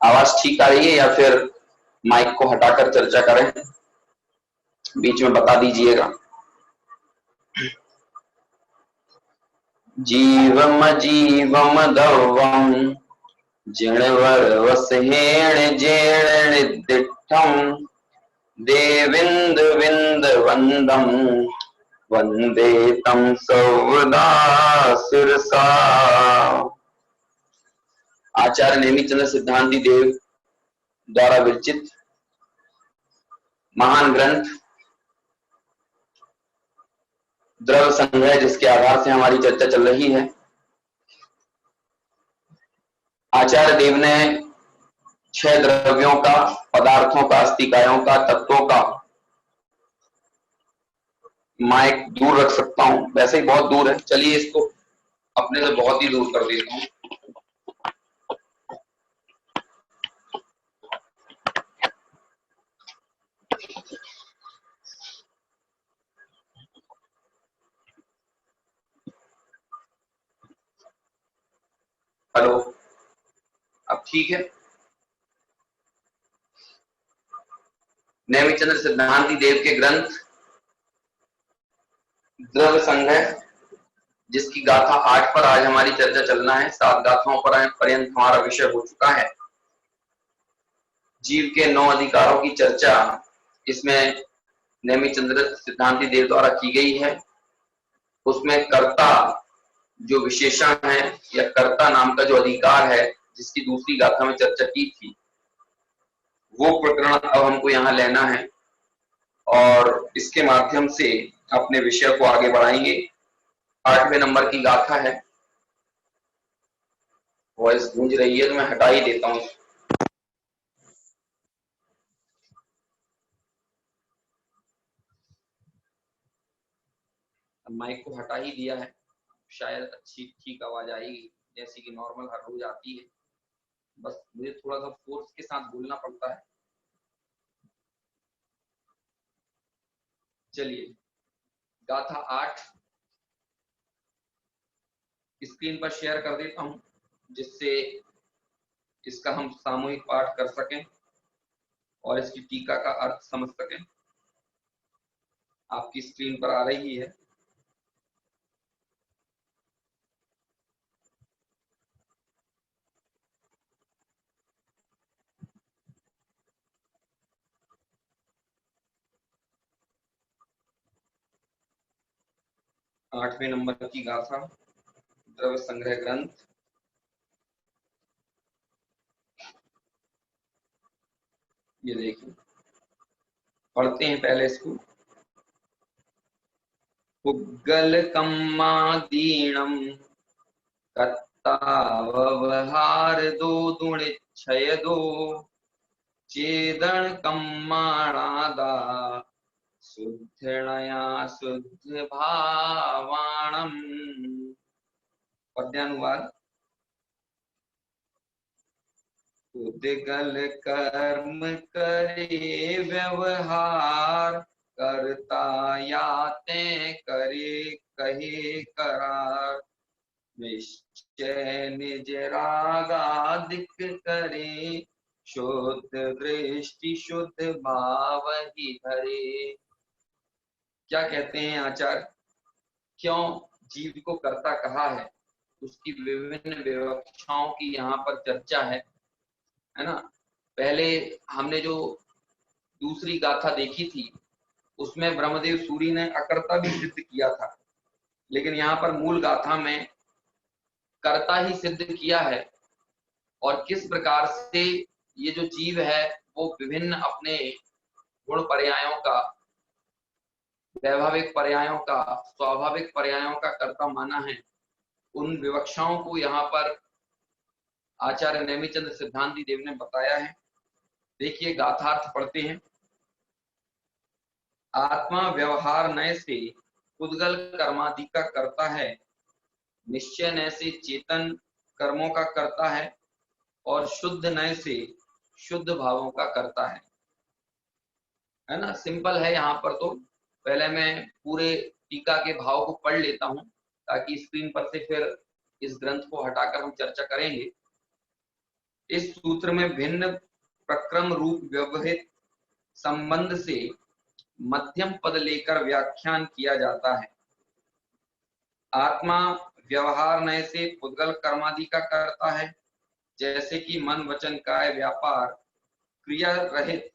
आवाज ठीक आ रही है या फिर माइक को हटाकर चर्चा करें? बीच में बता दीजिएगा। जीवम जीवम दवम जिणवर वसहेण जेण दिठम देविंद विंद वंदम वंदे तम सौदा सिरसा। आचार्य नेमिचंद्र सिद्धांती देव द्वारा विरचित महान ग्रंथ द्रव्य संग्रह, जिसके आधार से हमारी चर्चा चल रही है। आचार्य देव ने 6 द्रव्यों का, पदार्थों का, अस्थिकायों का, तत्वों का, माइक दूर रख सकता हूं, वैसे ही बहुत दूर है, चलिए इसको अपने से बहुत ही दूर कर देता हूं। हेलो, अब ठीक है? नेमिचंद्र सिद्धांती देव के ग्रंथ द्रव्य संग्रह, जिसकी गाथा 8 पर आज हमारी चर्चा चलना है। 7 गाथाओं पर पर्यंत हमारा विषय हो चुका है। जीव के 9 अधिकारों की चर्चा इसमें नेमिचंद्र सिद्धांती देव द्वारा की गई है। उसमें कर्ता जो विशेषण है या कर्ता नाम का जो अधिकार है, जिसकी दूसरी गाथा में चर्चा की थी, वो प्रकरण अब हमको यहाँ लेना है और इसके माध्यम से अपने विषय को आगे बढ़ाएंगे। 8वें नंबर की गाथा है। वॉइस गूंज रही है तो मैं हटा ही देता हूँ। माइक को हटा ही दिया है, शायद अच्छी ठीक आवाज आएगी, जैसी कि नॉर्मल हर रोज आती है। बस मुझे थोड़ा सा फोर्स के साथ बोलना पड़ता है। चलिए, गाथा 8 स्क्रीन पर शेयर कर देता हूं, जिससे इसका हम सामूहिक पाठ कर सकें और इसकी टीका का अर्थ समझ सकें। आपकी स्क्रीन पर आ रही है। आठवें नंबर की गाथा द्रव्य संग्रह ग्रंथ। ये देखिए, पढ़ते हैं पहले इसको। पुग्गल कम्मादीणम कत्ता व्यवहार दो दुणिच्छय दो चेदन कम्माणादा शुद्धणया शुद्ध भावाणम। पद्यानुवाद। उद्गल कर्म करे व्यवहार करता याते करे कहे करार निश्चय निज रागादिक करे शुद्ध दृष्टि शुद्ध भाव ही धरे। क्या कहते हैं आचार्य? क्यों जीव को कर्ता कहा है, उसकी विभिन्न विवक्षाओं की यहाँ पर चर्चा है ना। पहले हमने जो दूसरी गाथा देखी थी, उसमें ब्रह्मदेव सूरी ने अकर्ता भी सिद्ध किया था, लेकिन यहाँ पर मूल गाथा में कर्ता ही सिद्ध किया है। और किस प्रकार से ये जो जीव है वो विभिन्न अपने गुण पर्यायों का, वैभाविक पर्यायों का, स्वाभाविक पर्यायों का कर्ता माना है, उन विवक्षाओं को यहाँ पर आचार्य नेमिचंद्र सिद्धांती देव ने बताया है। देखिए, गाथार्थ पढ़ते हैं। आत्मा व्यवहार नय से उद्गल कर्मादि का करता है, निश्चय नय से चेतन कर्मों का करता है, और शुद्ध नय से शुद्ध भावों का करता है ना। सिंपल है। यहाँ पर तो पहले मैं पूरे टीका के भाव को पढ़ लेता हूं, ताकि स्क्रीन पर से फिर इस ग्रंथ को हटाकर हम चर्चा करेंगे। इस सूत्र में भिन्न प्रक्रम रूप व्यवहित संबंध से मध्यम पद लेकर व्याख्यान किया जाता है। आत्मा व्यवहार नय से पुद्गल कर्मादि का करता है, जैसे कि मन वचन काय व्यापार क्रिया रहित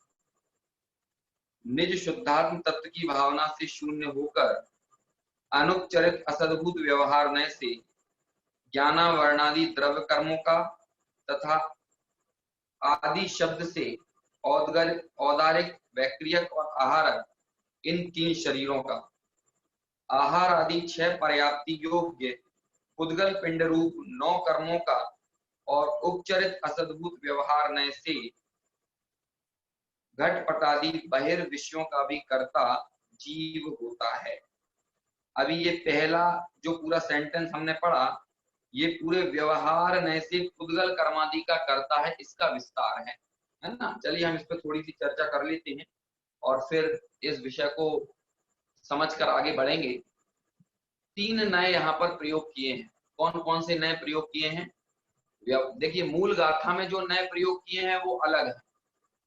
निज शुद्धात्म तत्व की भावना से शून्य होकर अनुपचरित असद्भुत व्यवहार नय से ज्ञानावरणादि द्रव्य कर्मों का तथा आदि शब्द से औदारिक वैक्रियक और आहारक इन तीन शरीरों का आहार आदि 6 पर्याप्ति योग्य पुद्गल पिंड रूप 9 कर्मों का और उपचरित असद्भुत व्यवहार नय से घटपटादि बहिर्विषयों का भी कर्ता जीव होता है। अभी ये पहला जो पूरा सेंटेंस हमने पढ़ा, ये पूरे व्यवहार नय से पुद्गल कर्मादि का कर्ता है, इसका विस्तार है ना। चलिए हम इस पर थोड़ी सी चर्चा कर लेते हैं और फिर इस विषय को समझकर आगे बढ़ेंगे। 3 नय यहाँ पर प्रयोग किए हैं। कौन कौन से नय प्रयोग किए हैं? देखिए, मूल गाथा में जो नय प्रयोग किए हैं वो अलग है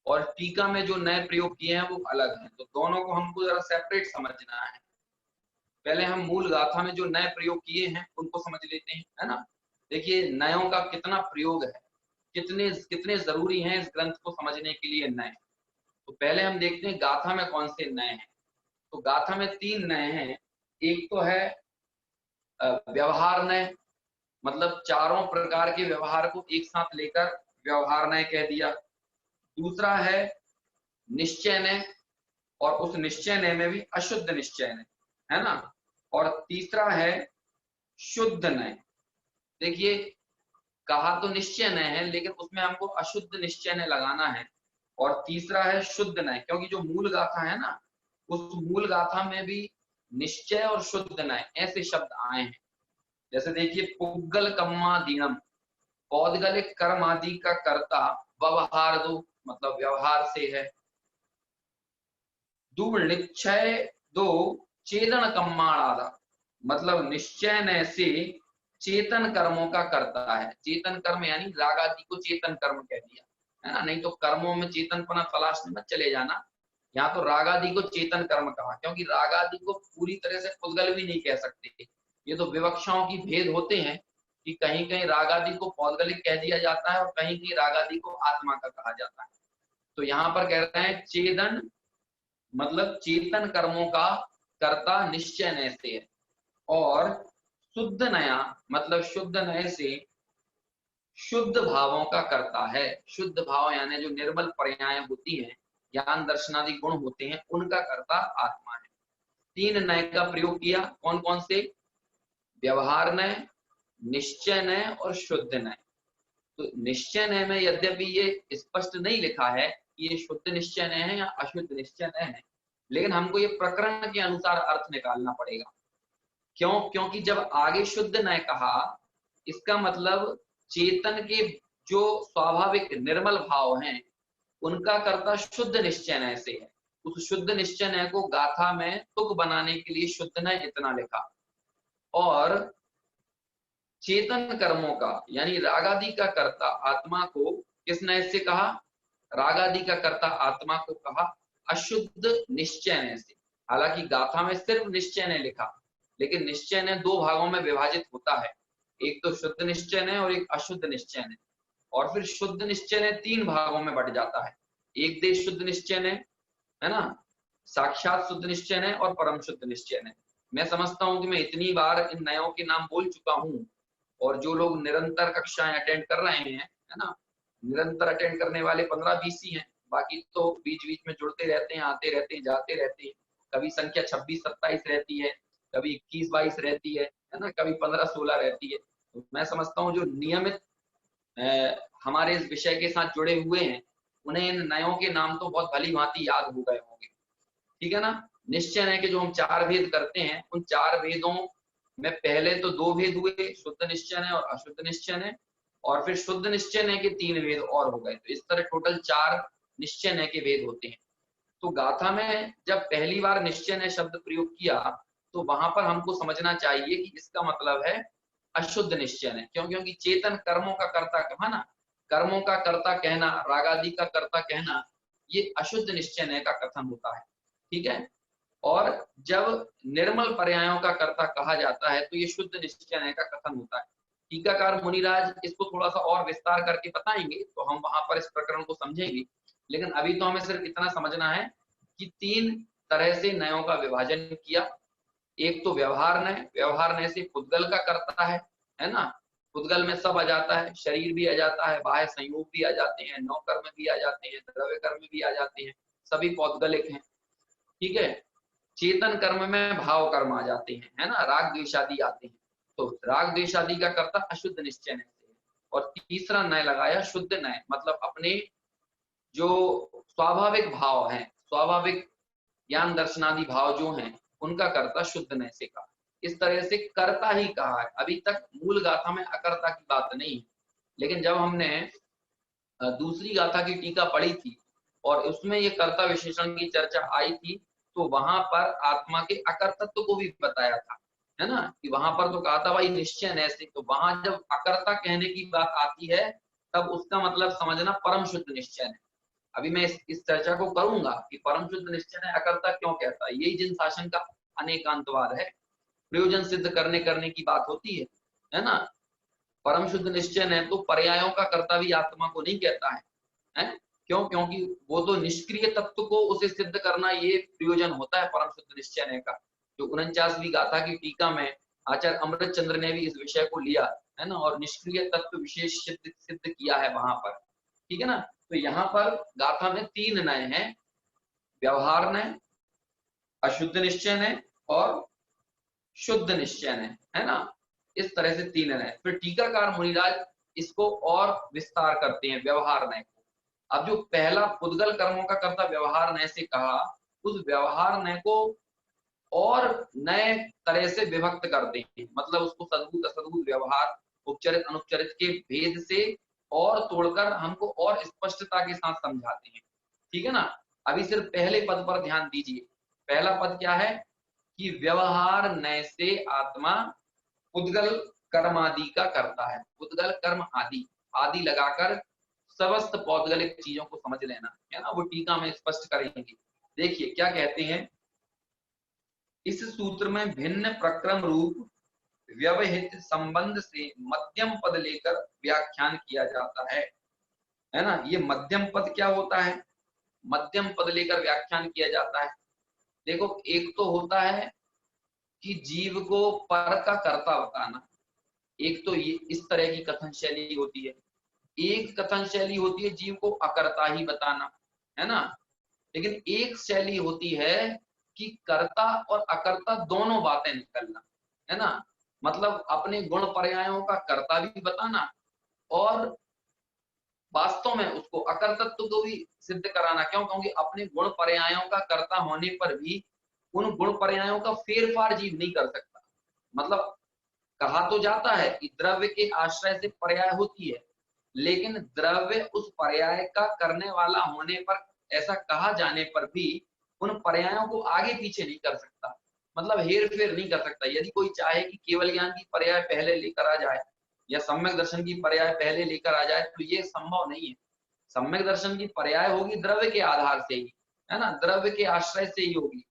और टीका में जो नए प्रयोग किए हैं वो अलग हैं, तो दोनों को हमको जरा सेपरेट समझना है। पहले हम मूल गाथा में जो नए प्रयोग किए हैं उनको समझ लेते हैं, है ना। देखिए, नयों का कितना प्रयोग है, कितने कितने जरूरी हैं इस ग्रंथ को समझने के लिए नए। तो पहले हम देखते हैं गाथा में कौन से नए हैं। तो गाथा में 3 नए हैं। एक तो है व्यवहार नय, मतलब चारों प्रकार के व्यवहार को एक साथ लेकर व्यवहार नय कह दिया। दूसरा है निश्चय नय, और उस निश्चय नय में भी अशुद्ध निश्चय नय, है ना। और तीसरा है शुद्ध नय। देखिए, कहा तो निश्चय नय है, लेकिन उसमें हमको अशुद्ध निश्चय नय लगाना है। और तीसरा है शुद्ध नय, क्योंकि जो मूल गाथा है ना, उस मूल गाथा में भी निश्चय और शुद्ध नय ऐसे शब्द आए हैं। जैसे देखिए, पुग्गल कम्मा दीनम, पौद्गलिक कर्म आदि का कर्ता व्यवहार दो, मतलब व्यवहार से है। दूर निश्चय दो चेतन कम्माणादा, मतलब निश्चय नय से चेतन कर्मों का करता है। चेतन कर्म यानी राग आदि को चेतन कर्म कह दिया, है ना। नहीं तो कर्मों में चेतनपना तलाशने मत चले जाना। यहाँ तो राग आदि को चेतन कर्म कहा, क्योंकि राग आदि को पूरी तरह से पुद्गल भी नहीं कह सकते। ये तो विवक्षाओं की भेद होते हैं कि कहीं कहीं राग आदि को पौद्गलिक कह दिया जाता है और कहीं कहीं राग आदि को आत्मा का कहा जाता है। तो यहाँ पर कह रहे हैं चेतन, मतलब चेतन कर्मों का कर्ता निश्चय नय से है। और शुद्ध नया, मतलब शुद्ध नय से शुद्ध भावों का करता है। शुद्ध भाव यानी जो निर्मल पर्याय होती हैं, ज्ञान दर्शनादि गुण होते हैं, उनका कर्ता आत्मा है। 3 नय का प्रयोग किया। कौन कौन से? व्यवहार नय, निश्चय नय और शुद्ध नय। तो निश्चय नय में यद्यपि ये स्पष्ट नहीं लिखा है कि ये शुद्ध निश्चय नय है या अशुद्ध निश्चय नय है, लेकिन हमको ये प्रकरण के अनुसार अर्थ निकालना पड़ेगा। क्यों? क्योंकि जब आगे शुद्ध नय कहा, इसका मतलब चेतन के जो स्वाभाविक निर्मल भाव हैं, उनका कर्ता शुद्ध निश्चय नय से है। उस शुद्ध निश्चय नय को गाथा में तुक बनाने के लिए शुद्ध नय इतना लिखा। और चेतन कर्मों का यानी रागादि का कर्ता आत्मा को किस नय से कहा? रागादि का कर्ता आत्मा को कहा अशुद्ध निश्चय नय से। हालांकि गाथा में सिर्फ निश्चय नय लिखा, लेकिन निश्चय नय 2 भागों में विभाजित होता है, एक तो शुद्ध निश्चय नय और एक अशुद्ध निश्चय नय। और फिर शुद्ध निश्चय नय 3 भागों में बट जाता है, एक देश शुद्ध निश्चय नय, है ना, साक्षात शुद्ध निश्चय नय और परम शुद्ध निश्चय नय। मैं समझता हूं कि मैं इतनी बार इन नयों के नाम बोल चुका हूं, और जो लोग निरंतर कक्षाएं अटेंड कर रहे हैं, है ना, निरंतर अटेंड करने वाले 15-20 ही हैं, बाकी तो बीच बीच में जुड़ते रहते हैं, आते रहते हैं, जाते रहते हैं। कभी संख्या 26-27 रहती है, कभी 21-22 रहती है ना, कभी 15-16 रहती है। तो मैं समझता हूँ जो नियमित हमारे इस विषय के साथ जुड़े हुए हैं, उन्हें इन नयों के नाम तो बहुत भली भांति याद हो गए होंगे, ठीक है ना। निश्चय है कि जो हम 4 भेद करते हैं, उन 4 भेदों में पहले तो 2 भेद हुए, शुद्ध निश्चय है और अशुद्ध निश्चय है, और फिर शुद्ध निश्चय है के 3 भेद और हो गए। तो इस तरह टोटल 4 निश्चय के भेद होते हैं। तो गाथा में जब पहली बार निश्चय शब्द प्रयोग किया, तो वहां पर हमको समझना चाहिए कि इसका मतलब है अशुद्ध निश्चय है। क्यों? क्योंकि चेतन कर्मों का कर्ता कहा ना, कर्मों का कर्ता कहना, रागादि का कर्ता कहना, ये अशुद्ध निश्चय नय का कथन होता है। ठीक है। और जब निर्मल पर्यायों का कर्ता कहा जाता है तो ये शुद्ध निश्चय नय का कथन होता है। टीकाकार मुनिराज इसको थोड़ा सा और विस्तार करके बताएंगे तो हम वहां पर इस प्रकरण को समझेंगे, लेकिन अभी तो हमें सिर्फ इतना समझना है कि 3 तरह से नयों का विभाजन किया। एक तो व्यवहार नय, व्यवहार नय से पुद्गल का कर्ता है ना, पुद्गल में सब आ जाता है, शरीर भी आ जाता है, बाह्य संयोग भी आ जाते हैं, नौ कर्म भी आ जाते हैं, द्रव्य कर्म भी आ जाते हैं, सभी पौद्गलिक हैं। ठीक है। चेतन कर्म में भाव कर्म आ जाते हैं, है ना, राग द्वेषादि आते हैं। तो राग द्वेषादि का कर्ता अशुद्ध निश्चय नय से है। और तीसरा नय लगाया शुद्ध नय, मतलब अपने जो स्वाभाविक भाव हैं, स्वाभाविक ज्ञान दर्शनादि भाव जो हैं, उनका कर्ता शुद्ध नय से कहा। इस तरह से कर्ता ही कहा है। अभी तक मूल गाथा में अकर्ता की बात नहीं है, लेकिन जब हमने दूसरी गाथा की टीका पढ़ी थी और उसमें ये कर्ता विशेषण की चर्चा आई थी, तो वहां पर आत्मा के अकर्तत्व को भी बताया था, है ना, कि वहां पर तो कहा था भाई निश्चय नय से, तो वहां जब अकर्ता कहने की बात आती है तब उसका मतलब समझना परम शुद्ध निश्चय है। अभी मैं इस चर्चा को करूंगा कि परम शुद्ध निश्चय है अकर्ता क्यों कहता है। यही जिन शासन का अनेकांतवाद है, प्रयोजन सिद्ध करने की बात होती है ना। परम शुद्ध निश्चय है तो पर्यायों का कर्ता भी आत्मा को नहीं कहता है? क्यों? क्योंकि वो तो निष्क्रिय तत्व को उसे सिद्ध करना ये प्रयोजन होता है परम शुद्ध निश्चय का। जो 49वीं गाथा की टीका में आचार्य अमृत चंद्र ने भी इस विषय को लिया है ना, और निष्क्रिय तत्व विशेष सिद्ध किया है वहां पर। ठीक है ना। तो यहाँ पर गाथा में 3 नय हैं, व्यवहार नय, अशुद्ध निश्चय नय और शुद्ध निश्चय नय, है ना। इस तरह से 3 नय। फिर टीकाकार मुनिराज इसको और विस्तार करते हैं व्यवहार नय को। अब जो पहला पुद्गल कर्मों का कर्ता व्यवहार नय से कहा, उस व्यवहार नय को और नए तरह से विभक्त करते हैं, मतलब उसको सद्भुत असद्भुत व्यवहार, उपचरित अनुपचरित के भेद से और तोड़कर हमको और स्पष्टता के साथ समझाते हैं। ठीक है ना। अभी सिर्फ पहले पद पर ध्यान दीजिए। पहला पद क्या है कि व्यवहार नय से आत्मा पुद्गल कर्म आदि का करता है। पुद्गल कर्म आदि, आदि लगाकर समस्त पौद्गलिक चीजों को समझ लेना है ना, वो टीका में स्पष्ट करेंगे। देखिए क्या कहते हैं, इस सूत्र में भिन्न प्रक्रम रूप व्यवहित संबंध से मध्यम पद लेकर व्याख्यान किया जाता है ना। ये मध्यम पद क्या होता है? मध्यम पद लेकर व्याख्यान किया जाता है। देखो, एक तो होता है कि जीव को पर का कर्ता बताना, एक तो ये इस तरह की कथन शैली होती है। एक कथन शैली होती है जीव को अकर्ता ही बताना, है ना। लेकिन एक शैली होती है कि कर्ता और अकर्ता दोनों बातें निकलना, है ना। मतलब अपने गुण पर्यायों का कर्ता भी बताना और वास्तव में उसको अकर्तत्व को भी सिद्ध कराना। क्यों? क्योंकि अपने गुण पर्यायों का कर्ता होने पर भी उन गुण पर्यायों का फेरफार जीव नहीं कर सकता। मतलब कहा तो जाता है कि द्रव्य के आश्रय से पर्याय होती है, लेकिन द्रव्य उस पर्याय का करने वाला होने पर, ऐसा कहा जाने पर भी उन पर्यायों को आगे पीछे नहीं कर सकता, मतलब हेर फेर नहीं कर सकता। यदि कोई चाहे कि केवल ज्ञान की पर्याय पहले लेकर आ जाए या सम्यक दर्शन की पर्याय पहले लेकर आ जाए, तो ये संभव नहीं है। सम्यक दर्शन की पर्याय होगी द्रव्य के आधार से ही, है ना, द्रव्य के आश्रय से ही होगी।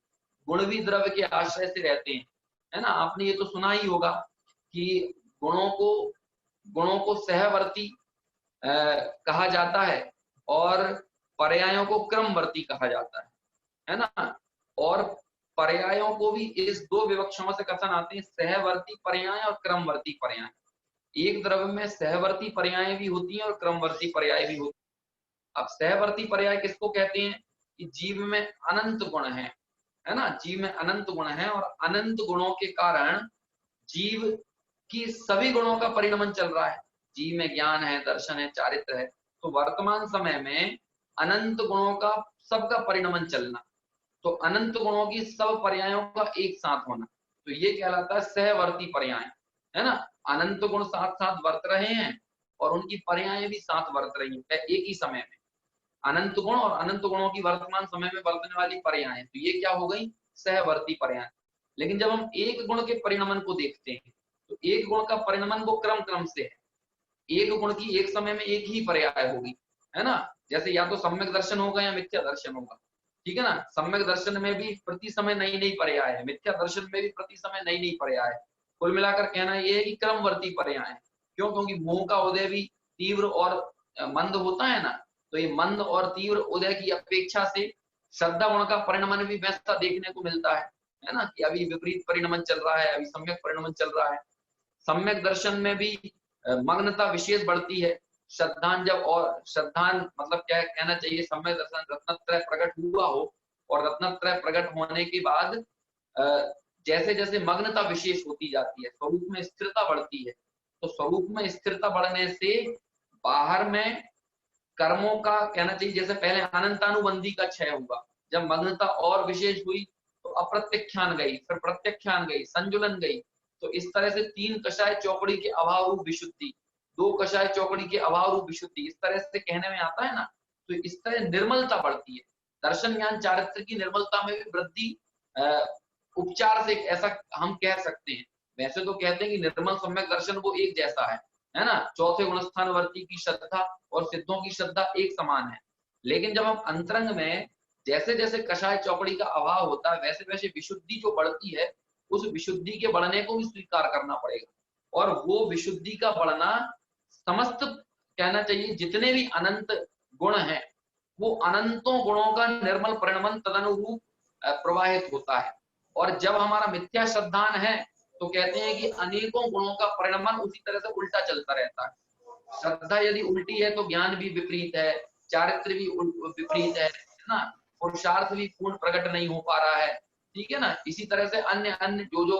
गुण भी द्रव्य के आश्रय से रहते हैं, है ना। आपने ये तो सुना ही होगा कि गुणों को सहवर्ती कहा जाता है और पर्यायों को क्रमवर्ती कहा जाता है ना। और पर्यायों को भी इस 2 विवक्षाओं से कथन आते हैं, सहवर्ती पर्याय और क्रमवर्ती पर्याय। एक द्रव्य में सहवर्ती पर्याय भी होती हैं और क्रमवर्ती पर्याय भी होती हैं। अब सहवर्ती पर्याय किसको कहते हैं? कि जीव में अनंत गुण है ना, जीव में अनंत गुण है और अनंत गुणों के कारण जीव की सभी गुणों का परिणमन चल रहा है। जीव में ज्ञान है, दर्शन है, चारित्र है, तो वर्तमान समय में अनंत गुणों का सबका परिणमन चलना, तो अनंत गुणों की सब पर्यायों का एक साथ होना, तो ये कहलाता है सहवर्ती पर्याय, है ना। अनंत गुण साथ साथ वर्त रहे हैं और उनकी पर्याय भी साथ वर्त रही है एक ही समय में। अनंत गुण और अनंत गुणों की वर्तमान समय में वर्तने वाली पर्याय, तो ये क्या हो गई? सहवर्ती पर्याय। लेकिन जब हम एक गुण के परिणमन को देखते हैं, तो एक गुण का परिणमन वो क्रम क्रम से है। एक गुण की एक समय में एक ही पर्याय होगी, है ना। जैसे या तो सम्यक दर्शन होगा या मिथ्या दर्शन होगा, ठीक है ना। सम्यक दर्शन में भी प्रति समय नई नई पर्याय है, मिथ्या दर्शन में भी प्रति समय नई नई पर्याय है। कुल मिलाकर कहना ये है कि क्रमवर्ती पर्याय है। क्यों? क्योंकि मोह का उदय भी तीव्र और मंद होता है ना, तो ये मंद और तीव्र उदय की अपेक्षा से श्रद्धा गुण का परिणमन भी वैसा देखने को मिलता है ना, कि अभी विपरीत परिणमन चल रहा है, अभी सम्यक परिणमन चल रहा है। सम्यक दर्शन में भी मग्नता विशेष बढ़ती है। श्रद्धांजब और श्रद्धान मतलब क्या कहना चाहिए, सम्यक दर्शन रत्नत्रय प्रकट हुआ हो और रत्नत्रय प्रकट होने के बाद जैसे जैसे मग्नता विशेष होती जाती है, स्वरूप में स्थिरता बढ़ती है। तो स्वरूप में स्थिरता बढ़ने से बाहर में कर्मों का कहना चाहिए, जैसे पहले अनंतानुबंधी का क्षय हुआ, जब मग्नता और विशेष हुई तो अप्रत्यक्षान गई, फिर प्रत्यक्षान गई, संजुलन गई। तो इस तरह से तीन कषाय चौकड़ी के अभाव रूप विशुद्धि, दो कषाय चौकड़ी के अभाव रूप विशुद्धि, इस तरह से कहने में आता है ना। तो इस तरह निर्मलता बढ़ती है, दर्शन ज्ञान चारित्र की निर्मलता में भी वृद्धि उपचार से ऐसा हम कह सकते हैं। वैसे तो कहते हैं कि निर्मल सम्यक दर्शन वो एक जैसा है ना। चौथे गुणस्थान वर्ती की श्रद्धा और सिद्धों की श्रद्धा एक समान है। लेकिन जब हम अंतरंग में जैसे जैसे कषाय चौकड़ी का अभाव होता है, वैसे वैसे विशुद्धि जो बढ़ती है, उस विशुद्धि के बढ़ने को भी स्वीकार करना पड़ेगा। और वो विशुद्धि का बढ़ना समस्त कहना चाहिए जितने भी अनंत गुण हैं, वो अनंतों गुणों का निर्मल परिणमन तदनुरूप प्रवाहित होता है। और जब हमारा मिथ्या श्रद्धान है तो कहते हैं कि अनेकों गुणों का परिणमन उसी तरह से उल्टा चलता रहता है। श्रद्धा यदि उल्टी है तो ज्ञान भी विपरीत है, चारित्र भी विपरीत है ना, पुरुषार्थ भी पूर्ण प्रकट नहीं हो पा रहा है, ठीक है ना। इसी तरह से अन्य अन्य जो जो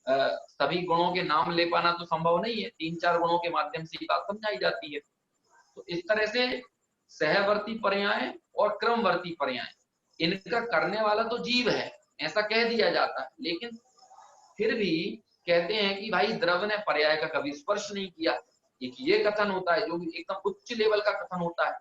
सभी गुणों के नाम ले पाना तो संभव नहीं है, तीन चार गुणों के माध्यम से ये बात समझाई जाती है। तो इस तरह से सहवर्ती पर्याय और क्रमवर्ती पर्याय, इनका करने वाला तो जीव है ऐसा कह दिया जाता है। लेकिन फिर भी कहते हैं कि भाई द्रव्य ने पर्याय का कभी स्पर्श नहीं किया। एक ये कथन होता है जो एकदम उच्च लेवल का कथन होता है,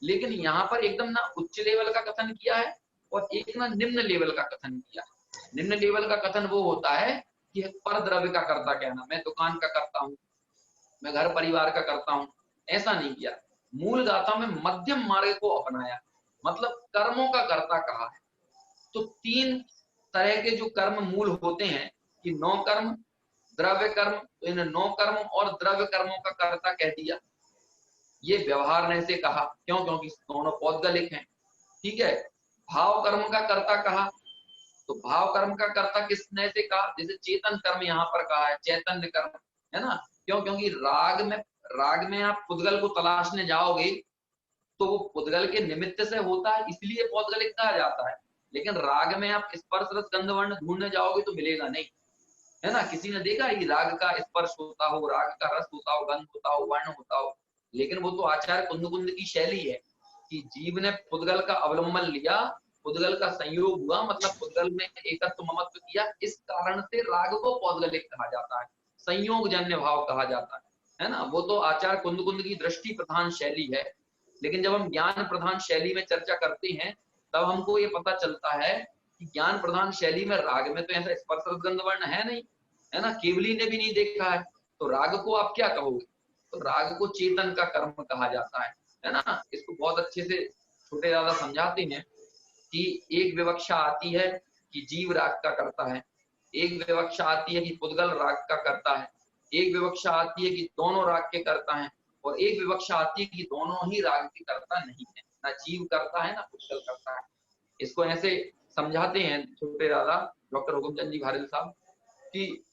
लेकिन यहाँ पर एकदम ना उच्च लेवल का कथन किया है और एक ना निम्न लेवल का कथन किया है। निम्न लेवल का कथन वो होता है कि पर द्रव्य का करता कहना, मैं दुकान का करता हूँ, मैं घर परिवार का करता हूँ, ऐसा नहीं किया। मूल गाथा में मध्यम मार्ग को अपनाया, मतलब कर्मों का कर्ता कहा है। तो तीन तरह के जो कर्म मूल होते हैं कि नौ कर्म, द्रव्य कर्म, तो इन नौ कर्म और द्रव्य कर्मों का कर्ता कह दिया। ये व्यवहार ने से कहा, क्यों? क्योंकि दोनों पौद्गलिक हैं, ठीक है। भाव कर्म का कर्ता कहा, तो भाव कर्म का कर्ता किसने से कहा? जैसे चेतन कर्म यहाँ पर कहा है, चैतन्य कर्म, है ना। क्यों? क्योंकि राग में आप पुद्गल को तलाशने जाओगे तो वो पुद्गल के निमित्त से होता है, इसलिए पौद्गलिक कहा जाता है। लेकिन राग में आप स्पर्श रस गंध वर्ण ढूंढने जाओगे तो मिलेगा नहीं, है ना। किसी ने देखा कि राग का स्पर्श होता हो, राग का रस होता हो, गंध होता हो, वर्ण होता हो? लेकिन वो तो आचार्य कुंद की शैली है कि जीव ने पुद्गल का अवलंबन लिया, पुद्गल का संयोग हुआ, मतलब पुद्गल में एकत्व ममत्व किया, इस कारण से राग को पौद्गलिक कहा जाता है, संयोग जन्य भाव कहा जाता है ना। वो तो आचार्य कुंद की दृष्टि प्रधान शैली है। लेकिन जब हम ज्ञान प्रधान शैली में चर्चा करते हैं तब हमको ये पता चलता है कि ज्ञान प्रधान शैली में राग में तो ऐसा स्पर्श रस गंध वर्ण है नहीं, है ना। केवली ने भी नहीं देखा है, तो राग को आप क्या कहोगे? तो राग को चेतन का कर्म कहा जाता है ना। इसको बहुत अच्छे से छोटे दादा समझाते हैं कि एक विवक्षा आती है कि जीव राग का करता है, एक विवक्षा आती है कि पुद्गल राग का करता है, एक विवक्षा आती है कि दोनों राग के करता है, और एक विवक्षा आती है कि दोनों ही राग के करता नहीं है, ना जीव करता है ना पुद्गल करता है। इसको ऐसे समझाते हैं छोटे दादा डॉक्टर हुकुमचंद जी भारती साहब कि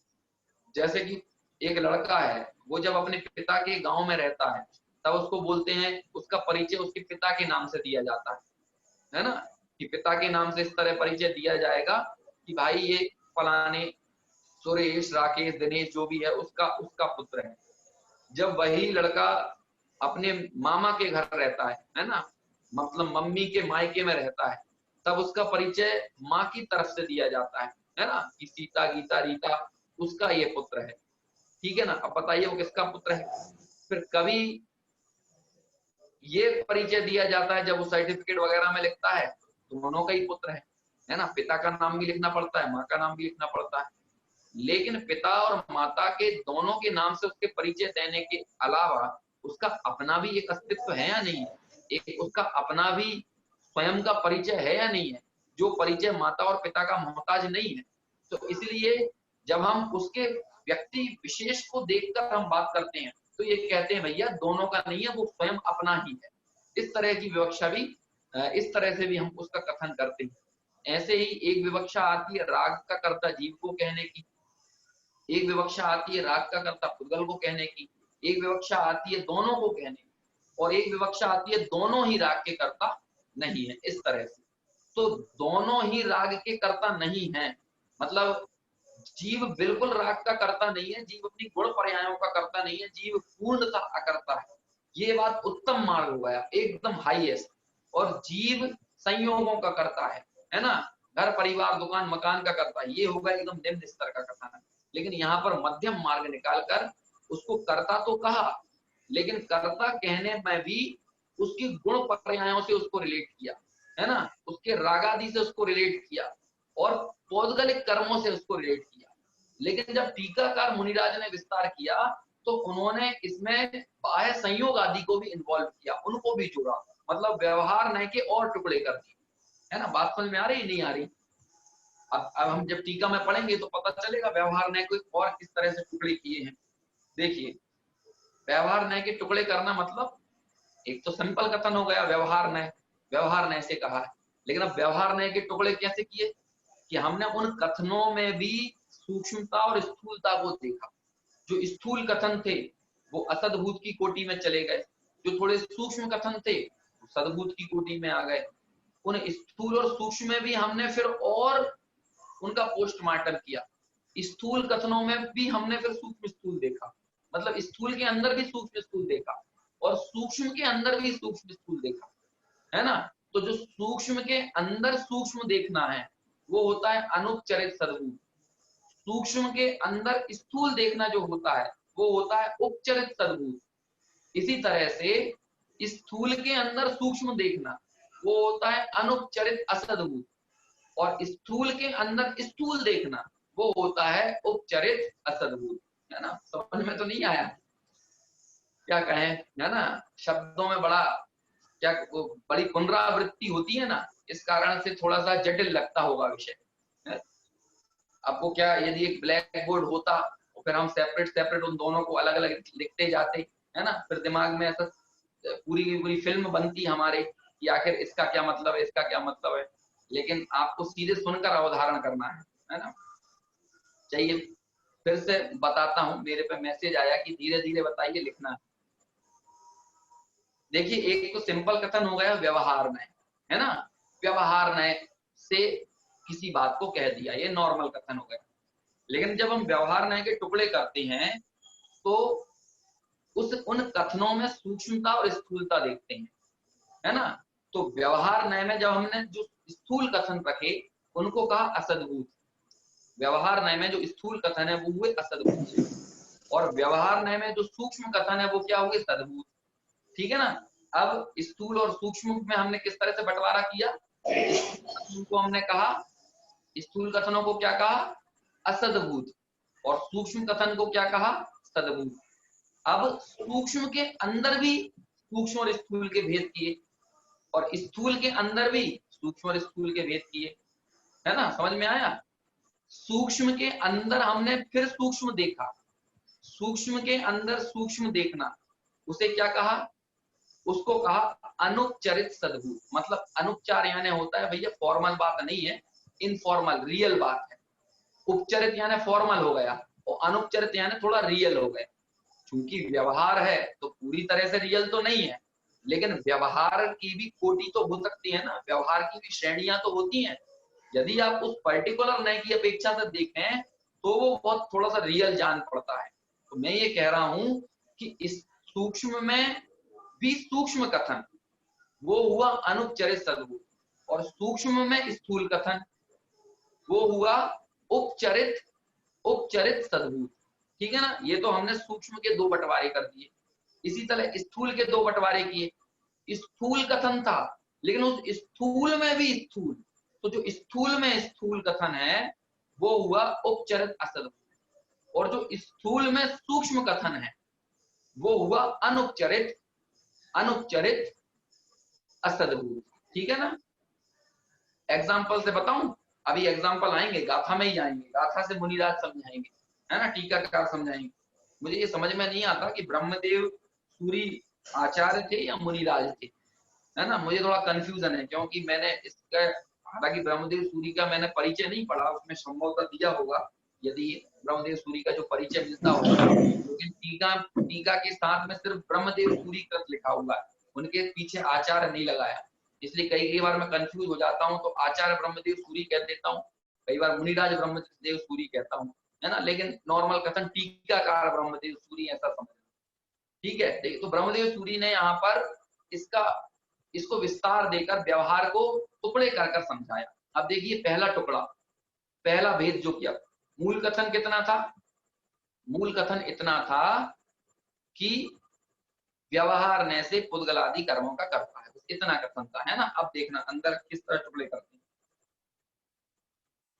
जैसे कि एक लड़का है, वो जब अपने पिता के गांव में रहता है तब उसको बोलते हैं, उसका परिचय उसके पिता के नाम से दिया जाता है ना, कि पिता के नाम से इस तरह परिचय दिया जाएगा कि भाई ये फलाने सुरेश राकेश दिनेश जो भी है उसका उसका पुत्र है। जब वही लड़का अपने मामा के घर रहता है ना, मतलब मम्मी के मायके में रहता है, तब उसका परिचय माँ की तरफ से दिया जाता है ना, कि सीता गीता रीता उसका ये पुत्र है, ठीक है ना। अब बताइए वो किसका पुत्र है? फिर कभी ये परिचय दिया जाता है जब वो सर्टिफिकेट वगैरह में लिखता है तो दोनों का ही पुत्र है ना, पिता का नाम भी लिखना पड़ता है, माँ का नाम भी लिखना पड़ता है। लेकिन पिता और माता के दोनों के नाम से उसके परिचय देने के अलावा उसका अपना भी एक अस्तित्व है या नहीं है, एक उसका अपना भी स्वयं का परिचय है या नहीं है, जो परिचय माता और पिता का मोहताज नहीं है। तो इसलिए जब हम उसके व्यक्ति विशेष को देखकर हम बात करते हैं तो ये कहते हैं भैया दोनों का नहीं है, वो स्वयं अपना ही है। इस तरह की विवक्षा भी, इस तरह से भी हम उसका कथन करते हैं। ऐसे ही एक विवक्षा आती है राग का कर्ता जीव को कहने की, एक विवक्षा आती है राग का कर्ता पुद्गल को कहने की, एक विवक्षा आती है दोनों को कहने की, और एक विवक्षा आती है दोनों ही राग के कर्ता नहीं है। इस तरह से तो दोनों ही राग के कर्ता नहीं है, मतलब जीव बिल्कुल राग का कर्ता नहीं है, जीव अपनी गुण पर्यायों का कर्ता नहीं है, जीव पूर्णतः अकर्ता है। ये बात उत्तम मार्ग हो गया, एकदम हाईएस्ट। और जीव संयोगों का कर्ता है ना, घर परिवार दुकान मकान का कर्ता, ये होगा एकदम निम्न स्तर का कथन। लेकिन यहाँ पर मध्यम मार्ग निकालकर उसको कर्ता तो कहा, लेकिन कर्ता कहने में भी उसकी गुण पर्यायों से उसको रिलेट किया, है ना, उसके रागादि से उसको रिलेट किया और पौद्गलिक कर्मों से उसको रिलेट किया। लेकिन जब टीकाकार मुनिराज ने विस्तार किया तो उन्होंने इसमें बाह्य संयोग आदि को भी इन्वॉल्व किया, उनको भी जोड़ा, मतलब व्यवहार न के और टुकड़े कर दिए, है ना। बात समझ में आ रही नहीं आ रही? अब हम जब टीका में पढ़ेंगे तो पता चलेगा व्यवहार न कोई और किस तरह से टुकड़े किए हैं। देखिए, व्यवहार न के टुकड़े करना मतलब एक तो सिंपल कथन हो गया व्यवहार न से कहा है, लेकिन अब व्यवहार न के टुकड़े कैसे किए कि हमने उन कथनों में भी सूक्ष्मता और स्थूलता को देखा। जो स्थूल कथन थे वो असद्भूत की कोटि में चले गए, जो थोड़े सूक्ष्म कथन थे वो सद्भूत की कोटि में आ गए। उन स्थूल और सूक्ष्म में भी हमने फिर और उनका पोस्टमार्टम किया। स्थूल कथनों में भी हमने फिर सूक्ष्म स्थूल देखा, मतलब स्थूल के अंदर भी सूक्ष्म स्थूल देखा और सूक्ष्म के अंदर भी सूक्ष्म स्थूल देखा, है ना। तो जो सूक्ष्म के अंदर सूक्ष्म देखना है वो होता है अनुपचरित सद्भूत, सूक्ष्म के अंदर स्थूल देखना जो होता है वो होता है उपचरित सद्भूत। इसी तरह से स्थूल के अंदर सूक्ष्म देखना वो होता है अनुपचरित असद्भूत, और स्थूल के अंदर स्थूल देखना वो होता है उपचरित असद्भूत, है ना। समझ में तो नहीं आया? क्या कहें, है ना, शब्दों में बड़ा क्या बड़ी पुनरावृत्ति होती है ना, इस कारण से थोड़ा सा जटिल लगता होगा विषय। आपको क्या, यदि एक ब्लैक बोर्ड होता और फिर हम सेपरेट सेपरेट उन दोनों को अलग अलग लिखते जाते, है ना, फिर दिमाग में ऐसा पूरी की पूरी फिल्म बनती हमारे कि आखिर इसका क्या मतलब है, इसका क्या मतलब है। लेकिन आपको सीधे सुनकर अवधारण करना है ना। चाहिए फिर से बताता हूं, मेरे पे मैसेज आया कि धीरे धीरे बताइए लिखना। देखिए, एक तो सिंपल कथन हो गया व्यवहार में, है ना, व्यवहार में से किसी बात को कह दिया, ये नॉर्मल कथन हो गया। लेकिन जब हम व्यवहार नय के टुकड़े करते हैं तो उन कथनों में सूक्ष्मता और स्थूलता देखते हैं, है ना। तो व्यवहार नय में जब हमने जो स्थूल कथन रखे उनको कहा असद्भूत, व्यवहार नय में जो स्थूल कथन है वो हुए असद्भूत, और व्यवहार नय में जो सूक्ष्म कथन है वो क्या हुए सद्भूत, ठीक है ना। अब स्थूल और सूक्ष्म में हमने किस तरह से बंटवारा किया, को हमने कहा, स्थूल कथनों को क्या कहा, असद्भूत, और सूक्ष्म कथन को क्या कहा, सद्भूत। अब सूक्ष्म के अंदर भी सूक्ष्म और स्थूल के भेद किए, और स्थूल के अंदर भी सूक्ष्म और स्थूल के भेद किए, है ना, समझ में आया। सूक्ष्म के अंदर हमने फिर सूक्ष्म देखा, सूक्ष्म के अंदर सूक्ष्म देखना, उसे क्या कहा, उसको कहा अनुपचरित सद्भूत। मतलब अनुपचार यानी होता है भैया फॉर्मल बात नहीं है, इनफॉर्मल रियल बात है। उपचरित यानी फॉर्मल हो गया और अनुपचरित यानी थोड़ा रियल हो गया। क्योंकि व्यवहार है तो पूरी तरह से रियल तो नहीं है, लेकिन व्यवहार की भी कोटि तो हो सकती है ना, व्यवहार की भी श्रेणियां तो होती हैं। यदि आप उस पर्टिकुलर नय की अपेक्षा से देखें तो वो बहुत थोड़ा सा रियल जान पड़ता है। तो मैं ये कह रहा हूं कि इस सूक्ष्म में भी सूक्ष्म कथन वो हुआ अनुपचरित सद्भूत, और सूक्ष्म में स्थूल कथन वो हुआ उपचरित उपचरित सद्भूत, ठीक है ना। ये तो हमने सूक्ष्म के दो बंटवारे कर दिए। इसी तरह स्थूल के दो बंटवारे किए, स्थूल कथन था लेकिन उस स्थूल में भी स्थूल, तो जो स्थूल में स्थूल कथन है वो हुआ उपचरित असद्भूत, और जो स्थूल में सूक्ष्म कथन है वो हुआ अनुपचरित, अनुपचरित असदभूत। ठीक है ना। एग्जाम्पल से बताऊं, अभी एग्जाम्पल आएंगे, गाथा में ही आएंगे, गाथा से मुनिराज समझाएंगे, है ना, टीकाकार समझाएंगे। मुझे ये समझ में नहीं आता कि ब्रह्मदेव सूरी आचार्य थे या मुनिराज थे, है ना, मुझे थोड़ा कंफ्यूजन है, क्योंकि मैंने इसका, हालांकि ब्रह्मदेव सूरी का मैंने परिचय नहीं पढ़ा, उसमें संभवतः दिया होगा, यदि ब्रह्मदेव सूरी का जो परिचय मिलता होगा, लेकिन टीका, टीका के साथ में सिर्फ ब्रह्मदेव सूरी कृत लिखा हुआ है, उनके पीछे आचार्य नहीं लगाया, इसलिए कई बार मैं कंफ्यूज हो जाता हूँ, तो आचार्य ब्रह्मदेव सूरी कह देता हूँ, कई बार मुनिराज ब्रह्मदेव सूरी कहता हूँ, है ना, लेकिन नॉर्मल कथन टीकाकार ब्रह्मदेव सूरी ऐसा समझ। ठीक है, देखिए, तो ब्रह्मदेव सूरी ने यहाँ पर इसका, इसको विस्तार देकर व्यवहार को टुकड़े कर कर समझाया। अब देखिए पहला टुकड़ा, पहला भेद जो किया, मूल कथन कितना था, मूल कथन इतना था कि व्यवहार ने से पुद्गल आदि कर्मों का करता है, इतना कथन था, है ना। अब देखना अंदर किस तरह टुकड़े करते हैं।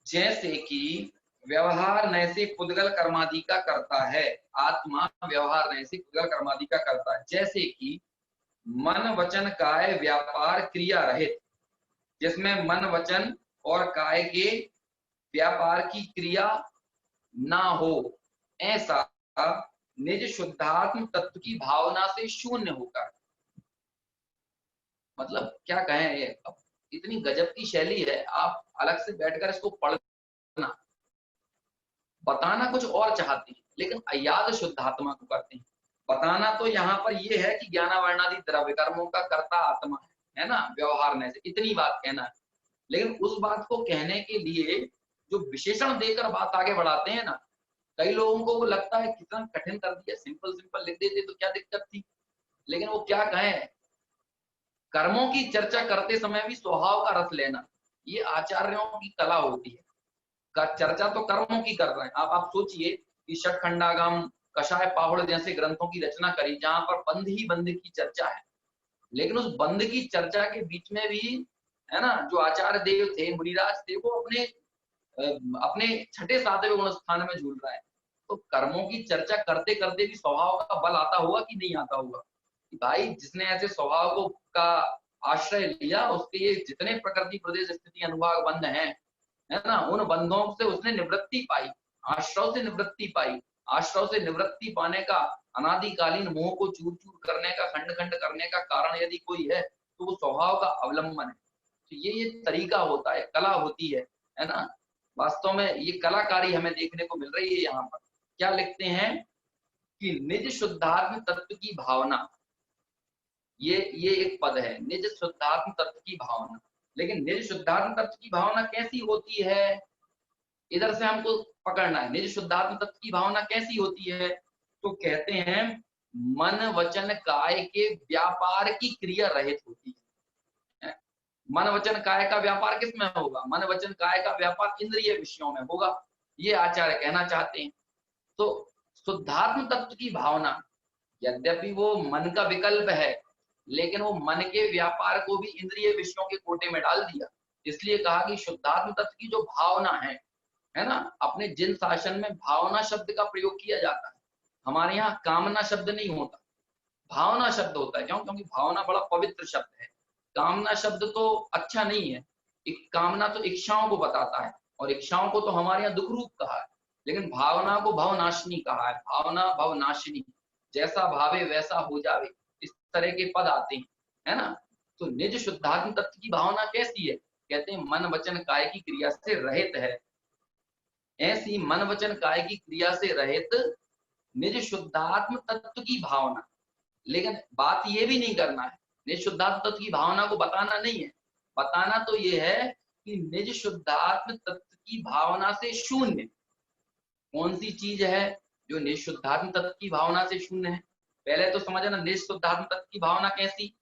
जैसे कि व्यवहार नैसे पुद्गल कर्मादि का करता है, आत्मा व्यवहार नैसे पुद्गल कर्मादि का करता है। जैसे कि मन वचन काय व्यापार क्रिया रहित, जिसमें मन वचन और काय के व्यापार की क्रिया ना हो, ऐसा निज शुद्धात्म तत्व की भावना से शून्य होकर। मतलब क्या कहें, ये इतनी गजब की शैली है, आप अलग से बैठकर इसको पढ़ना, बताना कुछ और चाहते हैं लेकिन अयाद शुद्धात्मा को करते हैं। बताना तो यहाँ पर ये है कि ज्ञानावर्णादि द्रव्य कर्मों का कर्ता आत्मा है ना, व्यवहार में से इतनी बात कहना है। लेकिन उस बात को कहने के लिए जो विशेषण देकर बात आगे बढ़ाते हैं ना, कई लोगों को वो लगता है कितना कठिन कर दिया, सिंपल सिंपल लिख देते तो क्या दिक्कत थी। लेकिन वो क्या कहें, कर्मों की चर्चा करते समय भी स्वभाव का रस लेना, ये आचार्यों की कला होती है। चर्चा तो कर्मों की कर रहे हैं, आप सोचिए कि षटखंडागम, कषाय पाहुड़ जैसे ग्रंथों की रचना करी, जहां पर बंध ही बंध की चर्चा है, लेकिन उस बंध की चर्चा के बीच में भी, है ना, जो आचार्य देव थे, मुनिराज थे, वो अपने अपने छठे सातवें गुण स्थान में झूल रहा है। तो कर्मों की चर्चा करते करते भी स्वभाव का बल आता होगा कि नहीं आता होगा, कि भाई जिसने ऐसे स्वभाव को का आश्रय लिया, उसके ये जितने प्रकृति प्रदेश स्थिति अनुभाग बंध हैं, है ना, उन बंधों से उसने निवृत्ति पाई, आश्रव से निवृत्ति पाई। आश्रव से निवृत्ति पाने का, अनादिकालीन मोह को चूर चूर करने का, खंड खंड करने का कारण यदि कोई है तो वो स्वभाव का अवलंबन है। तो ये तरीका होता है, कला होती है ना। वास्तव में ये कलाकारी हमें देखने को मिल रही है यहाँ पर। क्या लिखते हैं कि निज शुद्धात्म तत्व की भावना, ये एक पद है, निज शुद्धात्म तत्व की भावना। लेकिन निज शुद्धात्म तत्व की भावना कैसी होती है, इधर से हमको पकड़ना है। निज शुद्धात्म तत्व की भावना कैसी होती है, तो कहते हैं मन वचन काय के व्यापार की क्रिया रहित होती है। मन वचन काय का व्यापार किसमें होगा, मन वचन काय का व्यापार इंद्रिय विषयों में होगा, ये आचार्य कहना चाहते हैं। तो शुद्धात्म तत्व की भावना, यद्यपि वो मन का विकल्प है, लेकिन वो मन के व्यापार को भी इंद्रिय विषयों के कोटे में डाल दिया। इसलिए कहा कि शुद्धात्म तत्व की जो भावना है ना, अपने जिन शासन में भावना शब्द का प्रयोग किया जाता है, हमारे यहाँ कामना शब्द नहीं होता, भावना शब्द होता है। क्यों? क्योंकि भावना बड़ा पवित्र शब्द है, कामना शब्द तो अच्छा नहीं है। एक कामना तो इच्छाओं को बताता है, और इच्छाओं को तो हमारे यहाँ दुख रूप कहा है, लेकिन भावना को भवनाशिनी कहा है। भावना भवनाशिनी, जैसा भावे वैसा हो जावे, इस तरह के पद आते हैं, है ना। तो निज शुद्धात्म तत्व की भावना कैसी है, कहते हैं मन वचन काय की क्रिया से रहित है। ऐसी मन वचन काय की क्रिया से रहित निज शुद्धात्म तत्व की भावना। लेकिन बात ये भी नहीं करना है, निज शुद्धात्म तत्व की भावना को बताना नहीं है, बताना तो ये है कि निज शुद्धात्म तत्व की भावना से शून्य कौन सी चीज है जो निज शुद्धात्म तत्व की भावना से शून्य है। पहले तो समझना निज शुद्धात्म तत्व की भावना कैसी।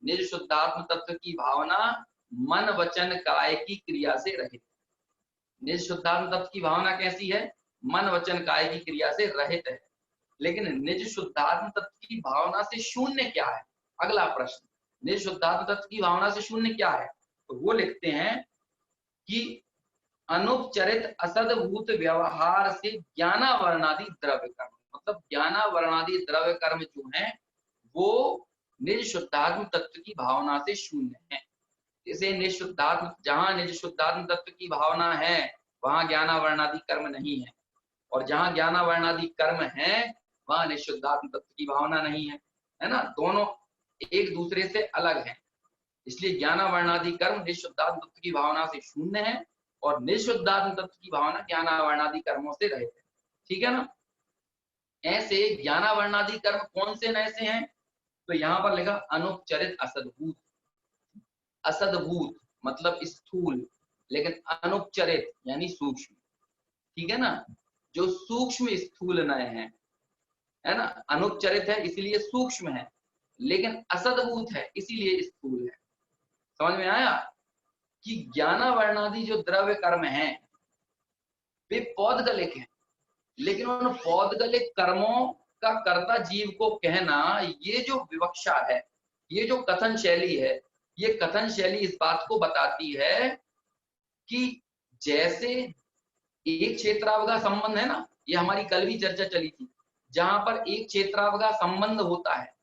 निज शुद्धात्म तत्व की भावना मन वचन काय की क्रिया से रहित। निज शुद्धात्म तत्व की भावना कैसी है, मन वचन काय की क्रिया से रहित है। लेकिन निज शुद्धात्म तत्व की भावना से शून्य क्या है, अगला प्रश्न, निज शुद्धात्म तत्व की भावना से शून्य क्या है, तो वो लिखते हैं कि अनुपचरित असदभूत व्यवहार से ज्ञानावरणादि द्रव्य कर्म। मतलब ज्ञानावरणादि द्रव्य कर्म जो हैं वो निज शुद्धात्म तत्व की भावना से शून्य है। जैसे निज शुद्धात्म, जहां निज शुद्धात्म तत्व की भावना है वहां ज्ञानावरणादि कर्म नहीं है, और जहां ज्ञानावरणादि कर्म है वहां निज शुद्धात्म तत्व की भावना नहीं है ना, दोनों एक दूसरे से अलग है। इसलिए ज्ञानावरणादि कर्म निःशुद्धात्म तत्व की भावना से शून्य है और निःशुद्धात्म तत्व की भावना ज्ञानावरणादि कर्मों से रहित है। ठीक है ना। ऐसे ज्ञानावरणादि कर्म कौन से नए से हैं, तो यहाँ पर लिखा अनुपचरित असद्भूत। असद्भूत मतलब स्थूल, लेकिन अनुपचरित यानी सूक्ष्म। ठीक है ना, जो सूक्ष्म स्थूल नए हैं, है ना। अनुपचरित है इसीलिए सूक्ष्म है, लेकिन असद्भूत है इसीलिए स्थूल है। समझ में आया कि ज्ञानावरणादि जो द्रव्य कर्म हैं वे पौदगलिक हैं, लेकिन उन पौदगलिक कर्मों का कर्ता जीव को कहना, ये जो विवक्षा है, ये जो कथन शैली है, ये कथन शैली इस बात को बताती है कि जैसे एक क्षेत्रावगा संबंध है ना, ये हमारी कल भी चर्चा चली थी, जहां पर एक क्षेत्रावगा संबंध होता है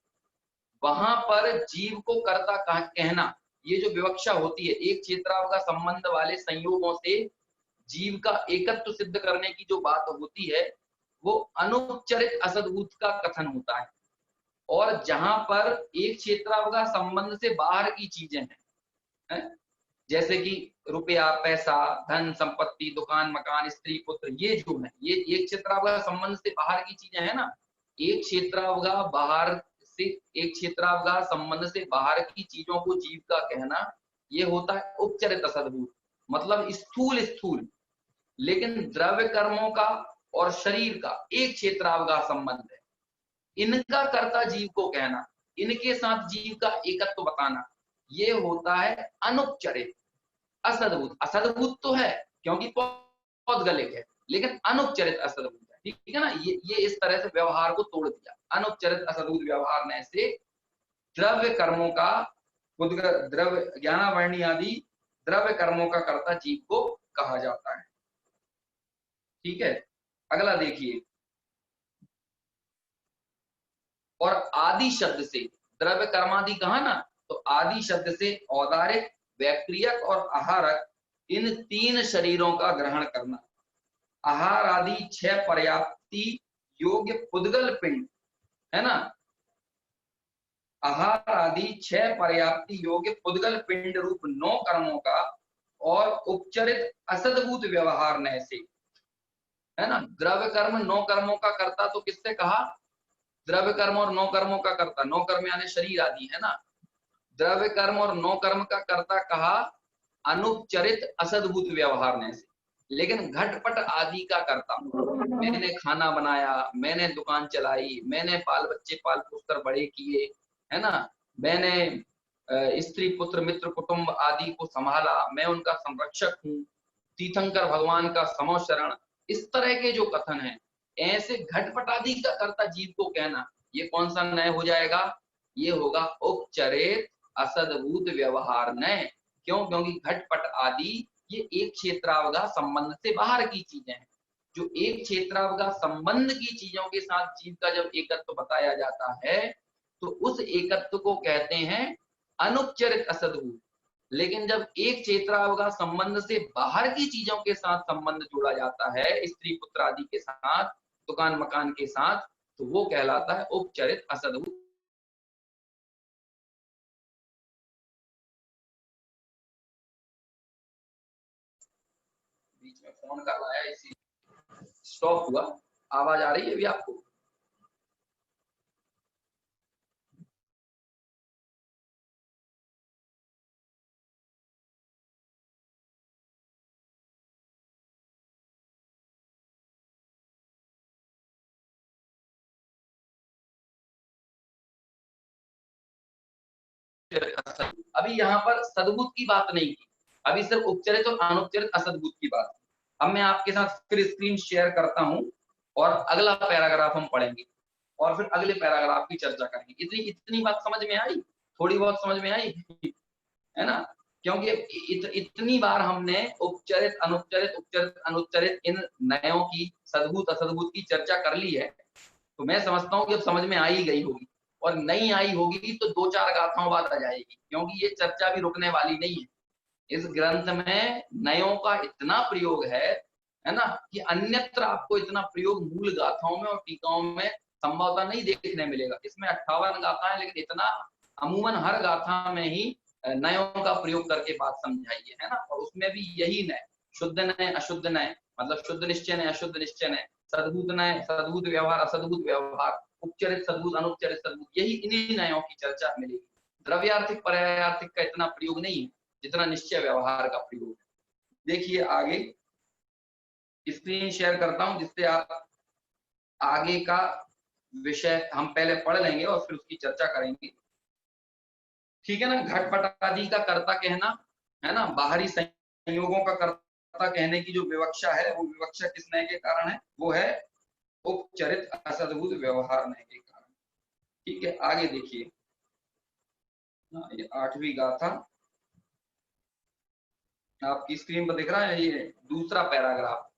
वहां पर जीव को कर्ता कहना, ये जो विवक्षा होती है, एक क्षेत्रावगा संबंध वाले संयोगों से जीव का एकत्व सिद्ध करने की जो बात होती है वो अनुपचरित असद्भूत का कथन होता है। और जहां पर एक क्षेत्रावगा संबंध से बाहर की चीजें हैं, जैसे कि रुपया, पैसा, धन संपत्ति, दुकान मकान, स्त्री पुत्र, ये जो है ये एक क्षेत्रावगा संबंध से बाहर की चीजें हैं ना, एक क्षेत्रावगा बाहर से, एक क्षेत्रावगा संबंध से बाहर की चीजों को जीव का कहना, ये होता है उपचरित असद्भूत, मतलब स्थूल स्थूल। लेकिन द्रव्य कर्मों का और शरीर का एक क्षेत्रावगा संबंध है, इनका कर्ता जीव को कहना, इनके साथ जीव का एकत्व बताना, ये होता है अनुपचरित असद्भूत। असद्भूत तो है क्योंकि पौदगलिक है, लेकिन अनुपचरित असद्भूत है। ठीक है ना, ये इस तरह से व्यवहार को तोड़ दिया। अनुपचरित असद्भूत व्यवहार में से द्रव्य कर्मों का, द्रव्य ज्ञानावरणी आदि द्रव्य कर्मों का कर्ता जीव को कहा जाता है। ठीक है, अगला देखिए, और आदि शब्द से द्रव्य कर्मादि कहा ना, तो आदि शब्द से औदारिक, वैक्रियक और आहारक, इन तीन शरीरों का ग्रहण करना। आहार आदि 6 पर्याप्ति योग्य पुद्गल पिंड, है ना, आहार आदि 6 पर्याप्ति योग्य पुद्गल पिंड रूप 9 कर्मों का और उपचरित असद्भूत व्यवहार नय से, है ना। द्रव्य कर्म 9 कर्मों का कर्ता तो किससे कहा, द्रव्य कर्म और 9 कर्मों का कर्ता, 9 कर्म यानी शरीर आदि, है ना। द्रव्य कर्म और 9 कर्म का कर्ता कहा अनुपचरित असद्भूत व्यवहार ने से, लेकिन घटपट आदि का कर्ता, मैंने खाना बनाया, मैंने दुकान चलाई, मैंने बाल बच्चे पाल पोस कर बड़े किए, है ना, मैंने स्त्री पुत्र मित्र कुटुंब आदि को संभाला, मैं उनका संरक्षक हूँ, तीर्थंकर भगवान का समो शरण, इस तरह के जो कथन है, ऐसे घटपट आदि का कर्ता जीव को कहना, ये कौन सा नय हो जाएगा, ये होगा उपचरित असद्भूत व्यवहार नय। क्यों, क्योंकि घटपट आदि ये एक क्षेत्रावगा संबंध से बाहर की चीजें हैं। जो एक क्षेत्रावगा संबंध की चीजों के साथ जीव का जब एकत्व बताया जाता है तो उस एकत्व को कहते हैं अनुपचरित असद्भूत। लेकिन जब एक क्षेत्रावगा संबंध से बाहर की चीजों के साथ संबंध जोड़ा जाता है, स्त्री पुत्र आदि के साथ, दुकान मकान के साथ, तो वो कहलाता है उपचरित असद्भूत। बीच में फोन कर रहा है, इसी स्टॉप हुआ। आवाज आ रही है अभी आपको? अभी यहाँ पर सद्भूत की बात नहीं की, अभी सिर्फ उपचरित और अनुपचरित असद्भूत की बात। अब मैं आपके साथ फिर स्क्रीन शेयर करता हूँ और अगला पैराग्राफ हम पढ़ेंगे और फिर अगले पैराग्राफ की चर्चा करेंगे। इतनी बात समझ में आई, थोड़ी बहुत समझ में आई, है ना। क्योंकि इतनी बार हमने उपचरित अनुपचरित उपचरित अनुपचरित इन नयों की, सद्भूत असद्भूत की चर्चा कर ली है, तो मैं समझता हूँ कि अब समझ में आ ही गई होगी, और नहीं आई होगी तो 2-4 गाथाओं बाद आ जाएगी, क्योंकि ये चर्चा भी रुकने वाली नहीं है। इस ग्रंथ में नयों का इतना प्रयोग है ना, कि अन्यत्र आपको इतना प्रयोग मूल गाथाओं में और टीकाओं में संभवतः नहीं देखने मिलेगा। इसमें 58 गाथा है, लेकिन इतना अमूमन हर गाथा में ही नयों का प्रयोग करके बात समझाई है ना। और उसमें भी यही नय, शुद्ध नय अशुद्ध नय, मतलब शुद्ध निश्चय नय अशुद्ध निश्चय नय, सद्भूत नय सद्भूत व्यवहार असद्भूत व्यवहार, उपचरित सद्भूत अनुपचरित सद्भूत, यही इन्हीं नयों की चर्चा मिलेगी। द्रव्यार्थिक पर्यायार्थिक का इतना प्रयोग नहीं है जितना निश्चय व्यवहार का प्रयोग है। देखिए आगे स्क्रीन शेयर करता हूं, जिससे आप आगे का विषय हम पहले पढ़ लेंगे और फिर उसकी चर्चा करेंगे, ठीक है ना। घटपट आदि का कर्ता कहना है ना, बाहरी संयोगों का कर्ता कहने की जो विवक्षा है, वो विवक्षा किस नय के कारण है, वो है उपचरित असद्भुत व्यवहार नय के कारण। ठीक है, आगे देखिए, ये 8वीं गाथा आपकी स्क्रीन पर दिख रहा है, ये दूसरा पैराग्राफ,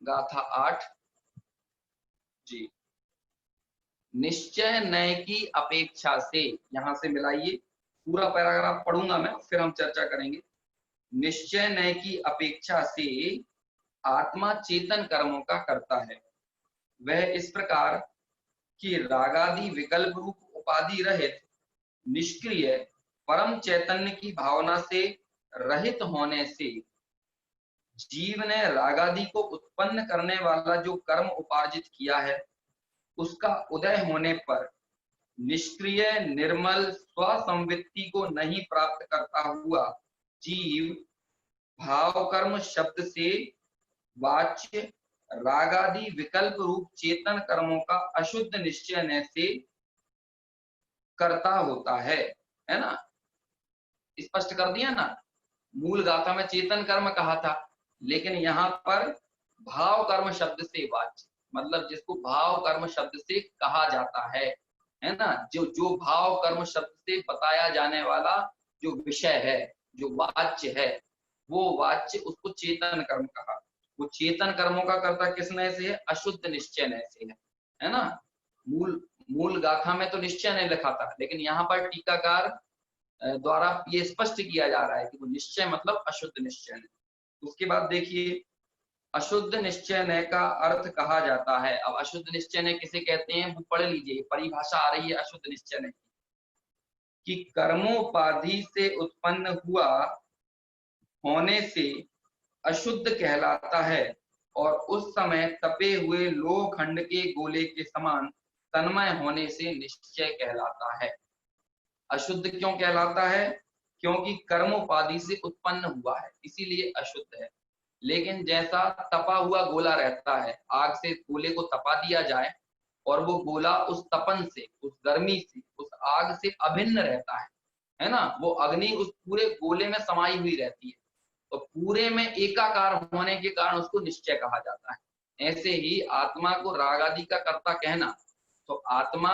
गाथा 8 जी। निश्चय नय की अपेक्षा से, यहां से मिलाइए, पूरा पैराग्राफ पढ़ूंगा मैं, फिर हम चर्चा करेंगे। निश्चय नय की अपेक्षा से आत्मा चेतन कर्मों का करता है। वह इस प्रकार कि रागादि विकल्प रूप उपाधि रहित निष्क्रिय परम चैतन्य की भावना से रहित होने से जीव ने रागादि को उत्पन्न करने वाला जो कर्म उपार्जित किया है, उसका उदय होने पर निष्क्रिय निर्मल स्वसंवित्ति को नहीं प्राप्त करता हुआ जीव भाव कर्म शब्द से वाच्य रागादि विकल्प रूप चेतन कर्मों का अशुद्ध निश्चय न से करता होता है ना। स्पष्ट कर दिया ना, मूल गाथा में चेतन कर्म कहा था, लेकिन यहाँ पर भाव कर्म शब्द से वाच्य, मतलब जिसको भाव कर्म शब्द से कहा जाता है ना, जो भाव कर्म शब्द से बताया जाने वाला जो विषय है, जो वाच्य है, वो वाच्य उसको चेतन कर्म कहा। वो चेतन कर्मों का कर्ता किस नय से है, अशुद्ध निश्चय नय से है ना। मूल गाथा में तो निश्चय नय लिखा था, लेकिन यहाँ पर टीकाकार द्वारा ये स्पष्ट किया जा रहा है कि वो निश्चय मतलब अशुद्ध निश्चय नय। उसके बाद देखिए, अशुद्ध निश्चय नय का अर्थ कहा जाता है। अब अशुद्ध निश्चय नय किसे कहते हैं, वो पढ़ लीजिए, परिभाषा आ रही है अशुद्ध निश्चय नय की, कर्मोपाधि से उत्पन्न हुआ होने से अशुद्ध कहलाता है और उस समय तपे हुए लोहखंड के गोले के समान तन्मय होने से निश्चय कहलाता है। अशुद्ध क्यों कहलाता है, क्योंकि कर्मोपाधि से उत्पन्न हुआ है, इसीलिए अशुद्ध है। लेकिन जैसा तपा हुआ गोला रहता है, आग से गोले को तपा दिया जाए और वो गोला उस तपन से, उस गर्मी से, उस आग से अभिन्न रहता है ना, वो अग्नि उस पूरे गोले में समाई हुई रहती है, तो पूरे में एकाकार होने के कारण उसको निश्चय कहा जाता है। ऐसे ही आत्मा को रागादि का कर्ता कहना, तो आत्मा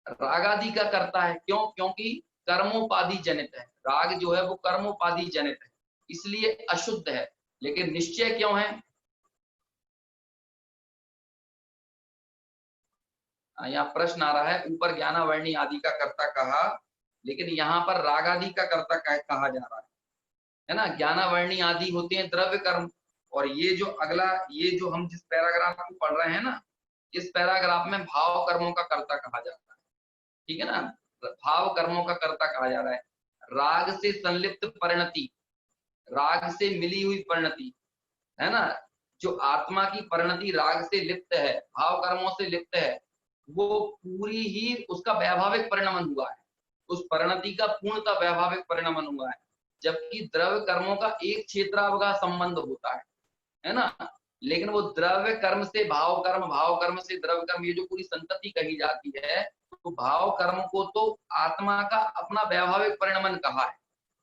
रागादि का करता है, क्यों, क्योंकि कर्मोपाधि जनित है। राग जो है वो कर्मोपाधि जनित है, इसलिए अशुद्ध है। लेकिन निश्चय क्यों है, यहाँ प्रश्न आ रहा है, ऊपर ज्ञानावर्णी आदि का कर्ता कहा, लेकिन यहाँ पर रागादि का कर्ता कहा जा रहा है ना। ज्ञानावर्णी आदि होते हैं द्रव्य कर्म, और ये जो अगला, ये जो हम जिस पैराग्राफ को पढ़ रहे हैं ना, इस पैराग्राफ में भाव कर्मों का कर्ता कहा जाता है, ठीक है ना। भाव कर्मों का कर्ता कहा जा रहा है। राग से संलिप्त परिणति, राग से मिली हुई परिणति, है ना, जो आत्मा की परिणति राग से लिप्त है, भाव कर्मों से लिप्त है, वो पूरी ही उसका वैभाविक परिणमन हुआ है, उस परिणति का पूर्णतः वैभाविक परिणमन हुआ है। जबकि द्रव्य कर्मों का एक क्षेत्रावगाह संबंध होता है ना। लेकिन वो द्रव्य कर्म से भाव कर्म, भाव कर्म से द्रव्य कर्म, ये जो पूरी संतति कही जाती है, तो भाव कर्म को तो आत्मा का अपना वैभाविक परिणमन कहा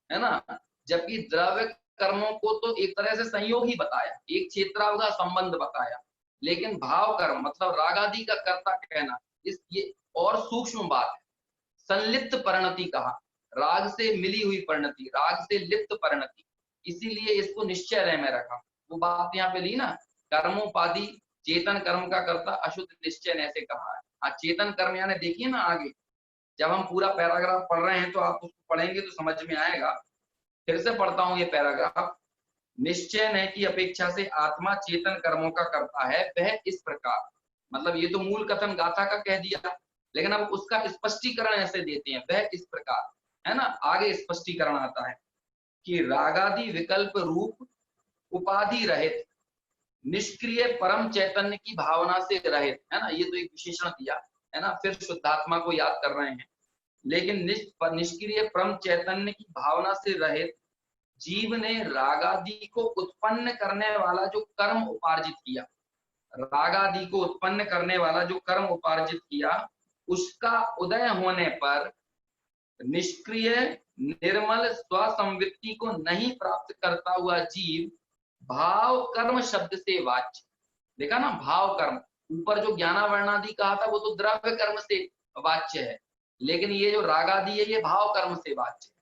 है ना। जबकि द्रव्य कर्मों को तो एक तरह से संयोग ही बताया, एक क्षेत्रावगाह संबंध बताया। लेकिन भाव कर्म मतलब रागादि का कर्ता कहना, इस ये और सूक्ष्म बात है। संलिप्त परिणति कहा, राग से मिली हुई परिणति, राग से लिप्त परिणति, इसीलिए इसको निश्चय नय में रखा। वो बात यहाँ पे ली ना, कर्मोपाधि चेतन कर्म का कर्ता अशुद्ध निश्चय ने ऐसे कहा है। हाँ, चेतन कर्म यानी देखिए ना आगे जब हम पूरा पैराग्राफ पढ़ रहे हैं तो आप उसको पढ़ेंगे तो समझ में आएगा। फिर से पढ़ता हूं ये पैराग्राफ। निश्चय न की अपेक्षा से आत्मा चेतन कर्मों का करता है, वह इस प्रकार। मतलब ये तो मूल कथन गाथा का कह दिया, लेकिन अब उसका स्पष्टीकरण ऐसे देते हैं, वह इस प्रकार, है ना। आगे स्पष्टीकरण आता है कि रागादि विकल्प रूप उपाधि रहित निष्क्रिय परम चैतन्य की भावना से रहित, है ना। ये तो एक विशेषण दिया, है ना। फिर शुद्धात्मा को याद कर रहे हैं। लेकिन निष्क्रिय परम चैतन्य की भावना से रहित जीव ने रागादि को उत्पन्न करने वाला जो कर्म उपार्जित किया, रागादि को उत्पन्न करने वाला जो कर्म उपार्जित किया, उसका उदय होने पर निष्क्रिय निर्मल स्वसंवृत्ति को नहीं प्राप्त करता हुआ जीव भाव कर्म शब्द से वाच्य, देखा ना, भाव कर्म। ऊपर जो ज्ञानावर्णादि कहा था वो तो द्रव्य कर्म से वाच्य है, लेकिन ये जो रागादि है ये भाव कर्म से वाच्य है।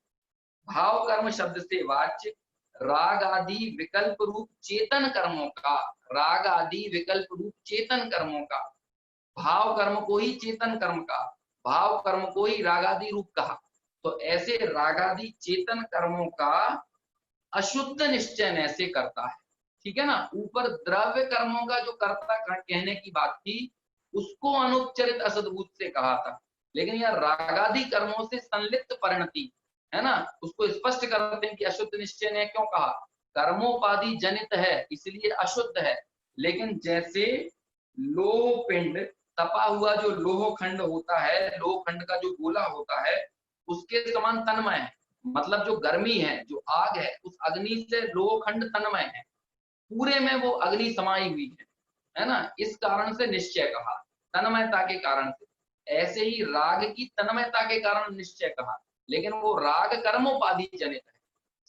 भाव कर्म शब्द से वाच्य राग आदि विकल्प रूप चेतन कर्मों का, राग आदि विकल्प रूप चेतन कर्मों का, भाव कर्म को ही चेतन कर्म का, भाव कर्म को ही रागादि रूप कहा। तो ऐसे रागादि चेतन कर्मों का अशुद्ध निश्चय ऐसे करता है, ठीक है ना। ऊपर द्रव्य कर्मों का जो कर्ता कहने की बात थी उसको अनुपचरित असद्भूत से कहा था, लेकिन यह रागादि कर्मों से संलिप्त परिणति, है ना, उसको स्पष्ट करते हैं कि अशुद्ध निश्चय ने क्यों कहा, कर्मोपाधि जनित है इसलिए अशुद्ध है। लेकिन जैसे लोह पिंड, तपा हुआ जो लोह खंड होता है, लोह खंड का जो गोला होता है उसके समान तन्मय है, मतलब जो गर्मी है, जो आग है, उस अग्नि से लोह खंड तन्मय है, पूरे में वो अग्नि समाई हुई है ना। इस कारण से निश्चय कहा, तन्मयता के कारण से। ऐसे ही राग की तन्मयता के कारण निश्चय कहा, लेकिन वो राग कर्मोपाधि जनित है,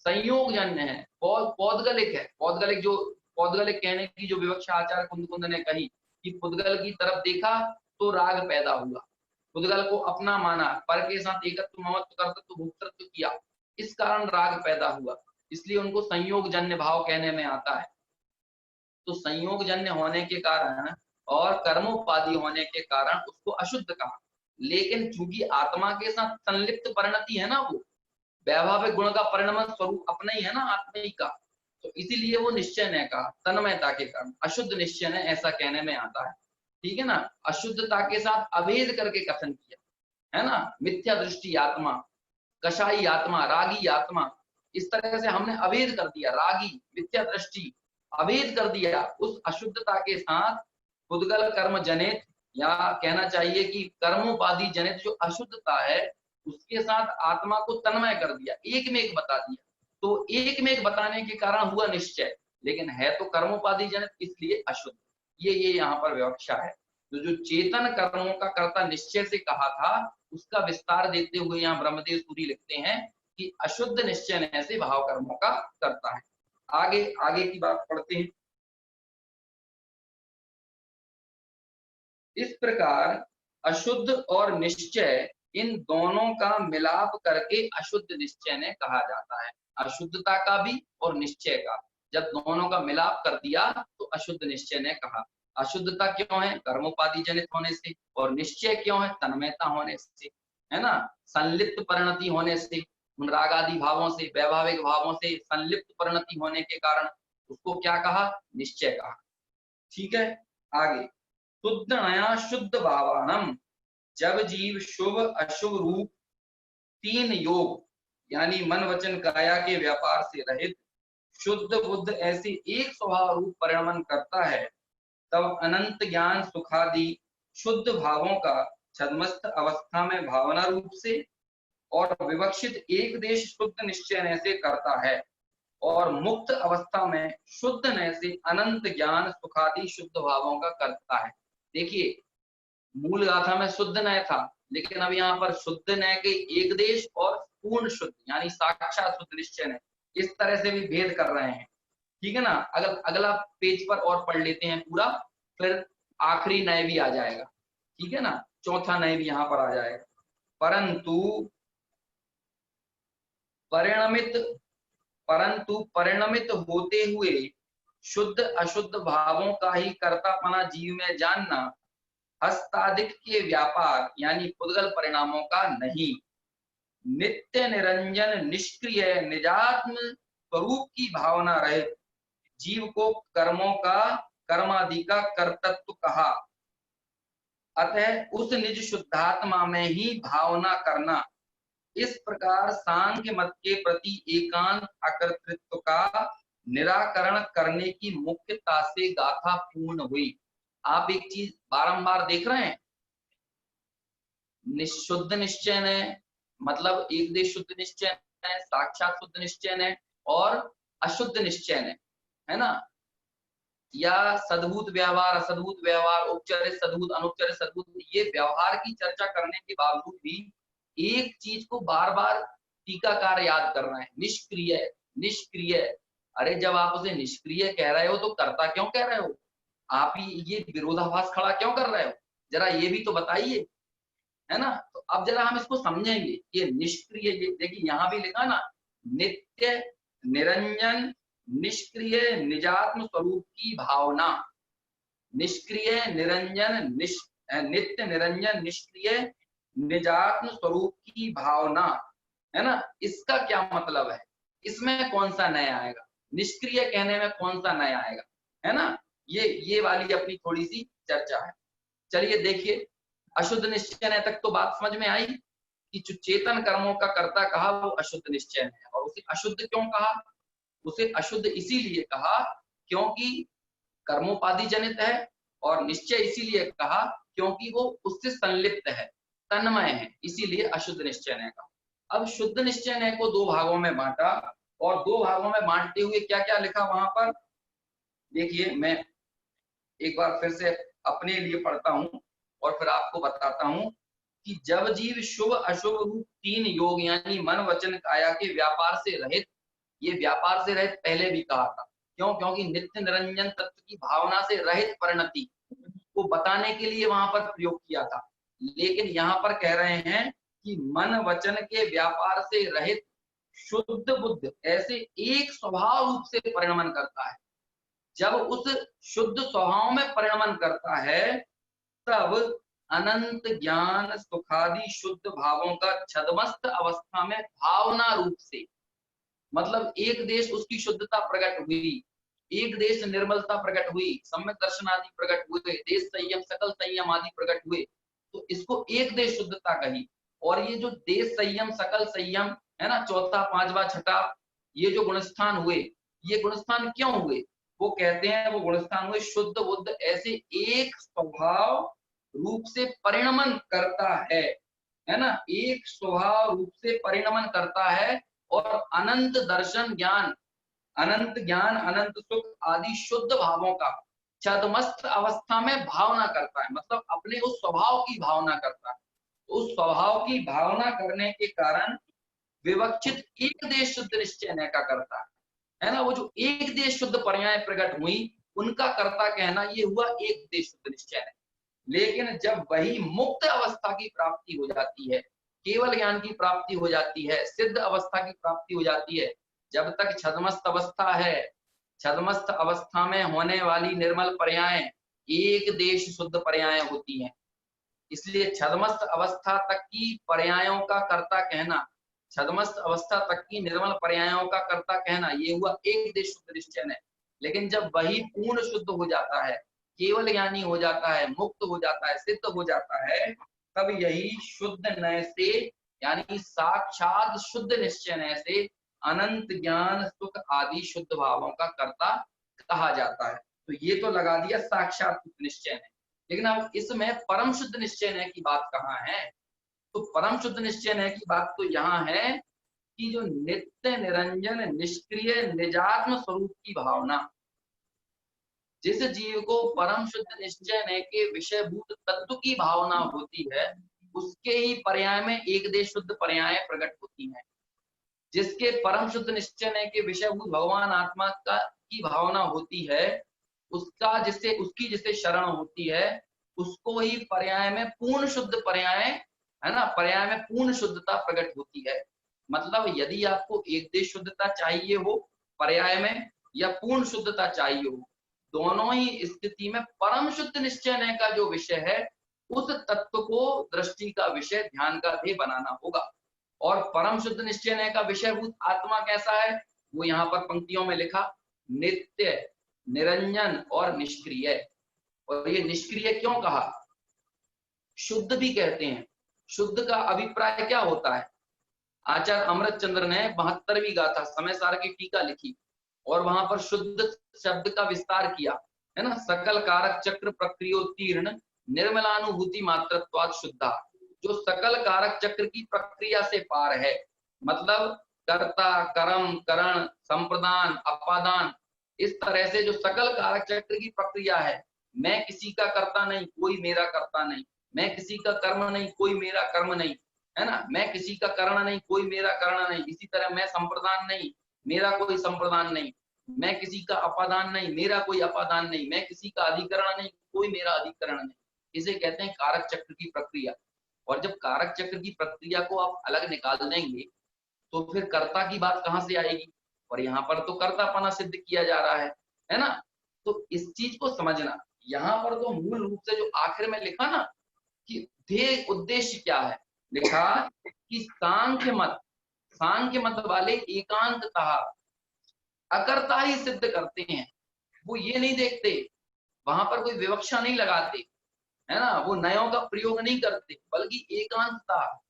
संयोग जन्य है, पौद्गलिक है। पौद्गलिक जो पौद्गलिक कहने की जो विवक्षा आचार्य कुंद ने कही कि पुद्गल की तरफ देखा तो राग पैदा हुआ, पुद्गल को अपना माना, पर के साथ एकत्व ममत्व कर्तृत्व भोक्तृत्व किया, इस कारण राग पैदा हुआ, इसलिए उनको संयोग जन्य भाव कहने में आता है। तो संयोग जन्य होने के कारण और कर्मोपाधि होने के कारण उसको अशुद्ध कहा। लेकिन चूंकि आत्मा के साथ संलिप्त परिणति है ना, वो वैभाविक गुण का परिणाम स्वरूप अपना ही है ना आत्मा का, तो इसीलिए वो निश्चय ने कहा, तन्मयता के कारण अशुद्ध निश्चय ने ऐसा कहने में आता है, ठीक है ना। अशुद्धता के साथ अभेद करके कथन किया, है ना। मिथ्या दृष्टि आत्मा, कषाई आत्मा, रागी आत्मा, इस तरह से हमने अभेद कर दिया, रागी मिथ्या दृष्टि अभेद कर दिया। उस अशुद्धता के साथ पुद्गल कर्म जनित, या कहना चाहिए कि कर्मोपाधि जनित जो अशुद्धता है उसके साथ आत्मा को तन्मय कर दिया, एक में एक बता दिया। तो एक में एक बताने के कारण हुआ निश्चय, लेकिन है तो कर्मोपाधि जनित, इसलिए अशुद्ध। ये यहाँ पर विवक्षा है। तो जो चेतन कर्मों का कर्ता निश्चय से कहा था उसका विस्तार देते हुए यहाँ ब्रह्मदेव सूरी लिखते हैं कि अशुद्ध निश्चय ऐसे भाव कर्मों का करता है। आगे आगे की बात पढ़ते हैं। इस प्रकार अशुद्ध और निश्चय इन दोनों का मिलाप करके अशुद्ध निश्चय ने कहा जाता है। अशुद्धता का भी और निश्चय का जब दोनों का मिलाप कर दिया तो अशुद्ध निश्चय ने कहा। अशुद्धता क्यों है, कर्मोपाधि जनित होने से, और निश्चय क्यों है, तन्मयता होने से, है ना, संलिप्त परिणति होने से, उन रागादि भावों से, वैभाविक भावों से संलिप्त परिणति होने के कारण उसको क्या कहा, निश्चय कहा। ठीक है, आगे शुद्ध नया शुद्ध भावानम, जब जीव शुभ अशुभ रूप तीन योग यानी मन वचन काया के व्यापार से रहित शुद्ध बुद्ध ऐसे एक स्वभाव रूप परिणमन करता है, तब अनंत ज्ञान सुखादि शुद्ध भावों का छद्मस्थ अवस्था में भावना रूप से और विवक्षित एक देश शुद्ध निश्चय से करता है, और मुक्त अवस्था में शुद्ध नय से अनंत ज्ञान सुखादि शुद्ध भावों का करता है। देखिए मूल गाथा में शुद्ध नय था, लेकिन अब यहाँ पर शुद्ध नय के एक देश और पूर्ण शुद्ध यानी साक्षात शुद्ध निश्चय ने, इस तरह से भी भेद कर रहे हैं, ठीक है ना। अगला पेज पर और पढ़ लेते हैं पूरा, फिर आखिरी नय भी आ जाएगा, ठीक है ना, चौथा नय भी यहाँ पर आ जाएगा। परंतु परिणमित होते हुए शुद्ध अशुद्ध भावों का ही कर्तापना जीव में जानना हस्तादिक के व्यापार यानी पुद्गल परिणामों का नहीं। नित्य निरंजन निष्क्रिय निजात्म स्वरूप की भावना रहित जीव को कर्मों का कर्मादि का कर्तृत्व कहा। अतः उस निज शुद्धात्मा में ही भावना करना। इस प्रकार सांख्य मत के प्रति एकांत अकर्तृत्व का निराकरण करने की मुख्यता से गाथा पूर्ण हुई। आप एक चीज बारंबार देख रहे हैं, शुद्ध निश्चय है मतलब एक देश शुद्ध निश्चय है, साक्षात शुद्ध निश्चय है और अशुद्ध निश्चय है ना, या सद्भूत व्यवहार असद्भूत व्यवहार, उपचरित सद्भूत अनुपचरित सद्भूत। ये व्यवहार की चर्चा करने के बावजूद भी एक चीज को बार बार टीकाकार याद कर रहे हैं, निष्क्रिय निष्क्रिय। अरे जब आप उसे निष्क्रिय कह रहे हो तो कर्ता क्यों कह रहे हो? आप ही ये विरोधाभास खड़ा क्यों कर रहे हो? जरा ये भी तो बताइए, है ना। तो अब जरा हम इसको समझेंगे। ये निष्क्रिय, ये देखिए यहाँ भी लिखा ना, नित्य निरंजन निष्क्रिय निजात्म स्वरूप की भावना। निष्क्रिय निरंजन नित्य निरंजन निष्क्रिय निजात्म स्वरूप की भावना, है ना। इसका क्या मतलब है? इसमें कौन सा नया आएगा? निष्क्रिय कहने में कौन सा नया आएगा, है ना। ये वाली अपनी थोड़ी सी चर्चा है। चलिए देखिए, अशुद्ध निश्चय तक तो बात समझ में आई कि जो चेतन कर्मों का कर्ता कहा वो अशुद्ध निश्चय है। और उसे अशुद्ध क्यों कहा? उसे अशुद्ध इसीलिए कहा क्योंकि कर्मोपाधि जनित है, और निश्चय इसीलिए कहा क्योंकि वो उससे संलिप्त है, तन्मय है, इसीलिए अशुद्ध निश्चय ने कहा। अब शुद्ध निश्चय ने को दो भागों में बांटा, और दो भागों में बांटते हुए क्या क्या लिखा वहां पर देखिए। मैं एक बार फिर से अपने लिए पढ़ता हूं और फिर आपको बताता हूं कि जब जीव शुभ अशुभ रूप तीन योग यानी मन वचन काया के व्यापार से रहित, ये व्यापार से रहित पहले भी कहा था, क्यों? क्योंकि नित्य निरंजन तत्व की भावना से रहित परिणति को बताने के लिए वहां पर प्रयोग किया था। लेकिन यहाँ पर कह रहे हैं कि मन वचन के व्यापार से रहित शुद्ध बुद्ध ऐसे एक स्वभाव रूप से परिणमन करता है। जब उस शुद्ध स्वभाव में परिणमन करता है तब अनंत ज्ञान सुखादि शुद्ध भावों का छदमस्त अवस्था में भावना रूप से, मतलब एक देश उसकी शुद्धता प्रकट हुई, एक देश निर्मलता प्रकट हुई, सम्यक दर्शन आदि प्रकट हुए, देश संयम सकल संयम आदि प्रकट हुए, तो इसको एक देश शुद्धता कही। और ये जो देश संयम सकल संयम है ना, चौथा पांचवा छठा, ये जो गुणस्थान हुए, ये गुणस्थान क्यों हुए? वो कहते हैं वो गुणस्थान हुए शुद्ध बुद्ध ऐसे एक स्वभाव रूप से परिणमन करता है ना, एक स्वभाव रूप से परिणमन करता है और अनंत दर्शन ज्ञान अनंत सुख आदि शुद्ध भावों का छदमस्त अवस्था में भावना करता है, मतलब अपने उस स्वभाव की भावना करता है। उस स्वभाव की भावना करने के कारण विवक्षित एक देश शुद्ध निश्चय का करता है ना। वो जो एक देश शुद्ध पर्याय प्रकट हुई उनका कर्ता कहना ये हुआ एक देश शुद्ध निश्चय है। लेकिन जब वही मुक्त अवस्था की प्राप्ति हो जाती है, केवल ज्ञान की प्राप्ति हो जाती है, सिद्ध अवस्था की प्राप्ति हो जाती है, जब तक छदमस्त अवस्था है, छदमस्त अवस्था में होने वाली निर्मल पर्याय एक देश शुद्ध पर्याय होती हैं। इसलिए छदमस्त अवस्था तक की पर्यायों का कर्ता कहना, छदमस्त अवस्था तक की निर्मल पर्यायों का कर्ता कहना, ये हुआ एक देश शुद्ध निश्चय है। लेकिन जब वही पूर्ण शुद्ध हो जाता है, केवल ज्ञानी हो जाता है, मुक्त हो जाता है, सिद्ध हो जाता है, तब यही शुद्ध नय से यानी साक्षात शुद्ध निश्चय नय से अनंत ज्ञान सुख आदि शुद्ध भावों का कर्ता कहा जाता है। तो ये तो लगा दिया साक्षात निश्चय ने, लेकिन अब इसमें परम शुद्ध निश्चय नय की बात कहाँ है? तो परम शुद्ध निश्चय नय की बात तो यहाँ है कि जो नित्य निरंजन निष्क्रिय निजात्म स्वरूप की भावना, जिस जीव को परम शुद्ध निश्चय नय के विषयभूत तत्व की भावना होती है, उसके ही पर्याय में एक देश शुद्ध पर्याय प्रकट होती है। जिसके परम शुद्ध निश्चय नय के विषयभूत भगवान आत्मा का की भावना होती है, उसका जिससे उसकी जिससे शरण होती है, उसको ही पर्याय में पूर्ण शुद्ध पर्याय है ना, पर्याय में पूर्ण शुद्धता प्रकट होती है। मतलब यदि आपको एक देश शुद्धता चाहिए हो पर्याय में, या पूर्ण शुद्धता चाहिए हो, दोनों ही स्थिति में परम शुद्ध निश्चय नय का जो विषय है उस तत्व को दृष्टि का विषय, ध्यान का ध्येय बनाना होगा। और परम शुद्ध निश्चय नय का विषयभूत आत्मा कैसा है, वो यहाँ पर पंक्तियों में लिखा, नित्य, निरंजन और निष्क्रिय। और ये निष्क्रिय क्यों कहा, शुद्ध भी कहते हैं। शुद्ध का अभिप्राय क्या होता है, आचार्य अमृतचंद्र ने 72वीं गाथा समय सार की टीका लिखी और वहां पर शुद्ध शब्द का विस्तार किया है ना। सकल कारक चक्र प्रक्रियोत्तीर्ण निर्मलानुभूति मात्रत्वात् शुद्धा, जो सकल कारक चक्र की प्रक्रिया से पार है, मतलब कर्ता, कर्म, करण, संप्रदान, अपादान, इस तरह से जो सकल कारक चक्र की प्रक्रिया है, मैं किसी का कर्ता नहीं, कोई मेरा कर्ता नहीं, मैं किसी का कर्म नहीं, कोई मेरा कर्म नहीं, है ना, मैं किसी का करण नहीं, कोई मेरा करण नहीं, इसी तरह मैं संप्रदान नहीं, मेरा कोई संप्रदान नहीं, मैं किसी का अपादान नहीं, मेरा कोई अपादान नहीं, मैं किसी का अधिकरण नहीं, कोई मेरा अधिकरण नहीं। इसे कहते हैं कारक चक्र की प्रक्रिया। और जब कारक चक्र की प्रक्रिया को आप अलग निकाल देंगे तो फिर कर्ता की बात कहां से आएगी, और यहाँ पर तो कर्तापना सिद्ध किया जा रहा है ना। तो इस चीज को समझना, यहाँ पर तो मूल रूप से जो आखिर में लिखा ना कि ध्येय उद्देश्य क्या है, लिखा कि सांख्य मत वाले एकांततः अकर्ता ही सिद्ध करते हैं। वो ये नहीं देखते, वहां पर कोई विवक्षा नहीं लगाते, है ना, वो नयों का प्रयोग नहीं करते, बल्कि एकांतता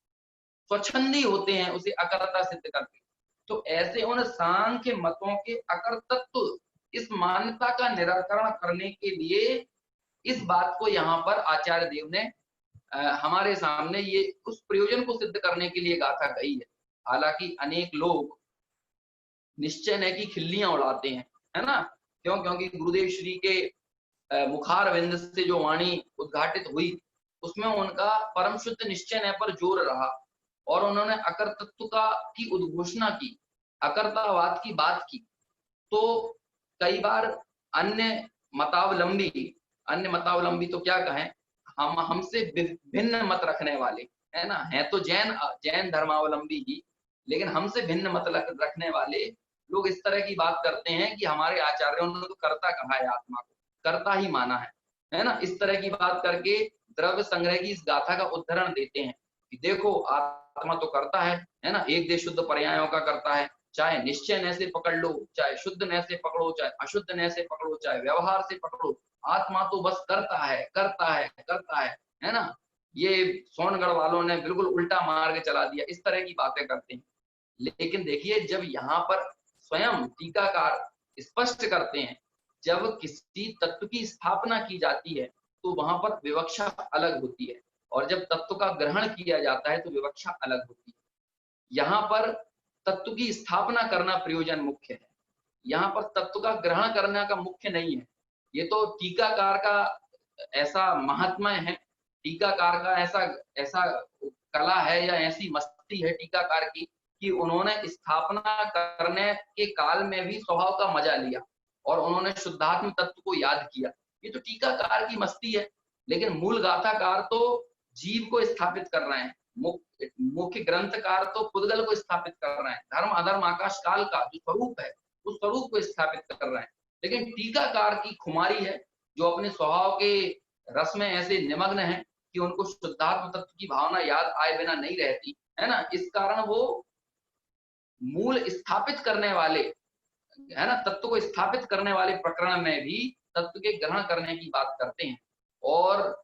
स्वच्छंदी होते हैं उसे अकर्ता सिद्ध करके। तो ऐसे उन सांख्य मतों के अकर्तत्व इस मान्यता का निराकरण करने के लिए इस बात को यहाँ पर आचार्य देव ने हमारे सामने ये उस प्रयोजन को सिद्ध करने के लिए गाथा कही है। हालांकि अनेक लोग निश्चय नय की खिल्लियां उड़ाते हैं, है ना, क्योंकि गुरुदेव श्री के मुखार विंद से जो वाणी उद्घाटित हुई उसमें उनका परम शुद्ध निश्चय नय पर जोर रहा और उन्होंने अकर्तत्व की उद्घोषणा की, अकर्तावाद की बात की। तो कई बार अन्य मतावलंबी तो क्या कहें, हम हमसे भिन्न मत रखने वाले, है ना, है तो जैन धर्मावलंबी ही, लेकिन हमसे भिन्न मत रखने वाले लोग इस तरह की बात करते हैं कि हमारे आचार्यों ने तो कर्ता कहा है, आत्मा को कर्ता ही माना है ना। इस तरह की बात करके द्रव्य संग्रह की इस गाथा का उदाहरण देते हैं कि देखो आत्मा तो करता है ना, एक देश शुद्ध पर्यायों का करता है, चाहे निश्चय नय से पकड़ लो, चाहे शुद्ध नय से पकड़ो, चाहे अशुद्ध नय से पकड़ो, चाहे व्यवहार से पकड़ो, आत्मा तो बस करता है ना। ये सोनगढ़ वालों ने बिल्कुल उल्टा मार्ग चला दिया, इस तरह की बातें करते हैं। लेकिन देखिए जब यहाँ पर स्वयं टीकाकार स्पष्ट करते हैं, जब किसी तत्व की स्थापना की जाती है तो वहां पर विवक्षा अलग होती है, और जब तत्व का ग्रहण किया जाता है तो विवक्षा अलग होती है। यहाँ पर तत्व की स्थापना करना प्रयोजन मुख्य है, यहाँ पर तत्व का ग्रहण करने का मुख्य नहीं है। ये तो टीकाकार का ऐसा महात्मा है, टीकाकार का ऐसा कला है या ऐसी मस्ती है टीकाकार की कि उन्होंने स्थापना करने के काल में भी स्वभाव का मजा लिया और उन्होंने शुद्धात्म तत्व को याद किया। ये तो टीकाकार की मस्ती है, लेकिन मूल गाथाकार तो जीव को स्थापित कर रहे हैं, मुख्य ग्रंथकार तो पुद्गल को स्थापित कर रहे हैं, धर्म अधर्म आकाश काल का जो स्वरूप है उस स्वरूप को स्थापित कर रहे हैं। लेकिन टीकाकार की खुमारी है जो अपने स्वभाव के रस में ऐसे निमग्न है कि उनको शुद्धात्म तत्व की भावना याद आए बिना नहीं रहती, है ना। इस कारण वो मूल स्थापित करने वाले, है ना, तत्व को स्थापित करने वाले प्रकरण में भी तत्व के ग्रहण करने की बात करते हैं। और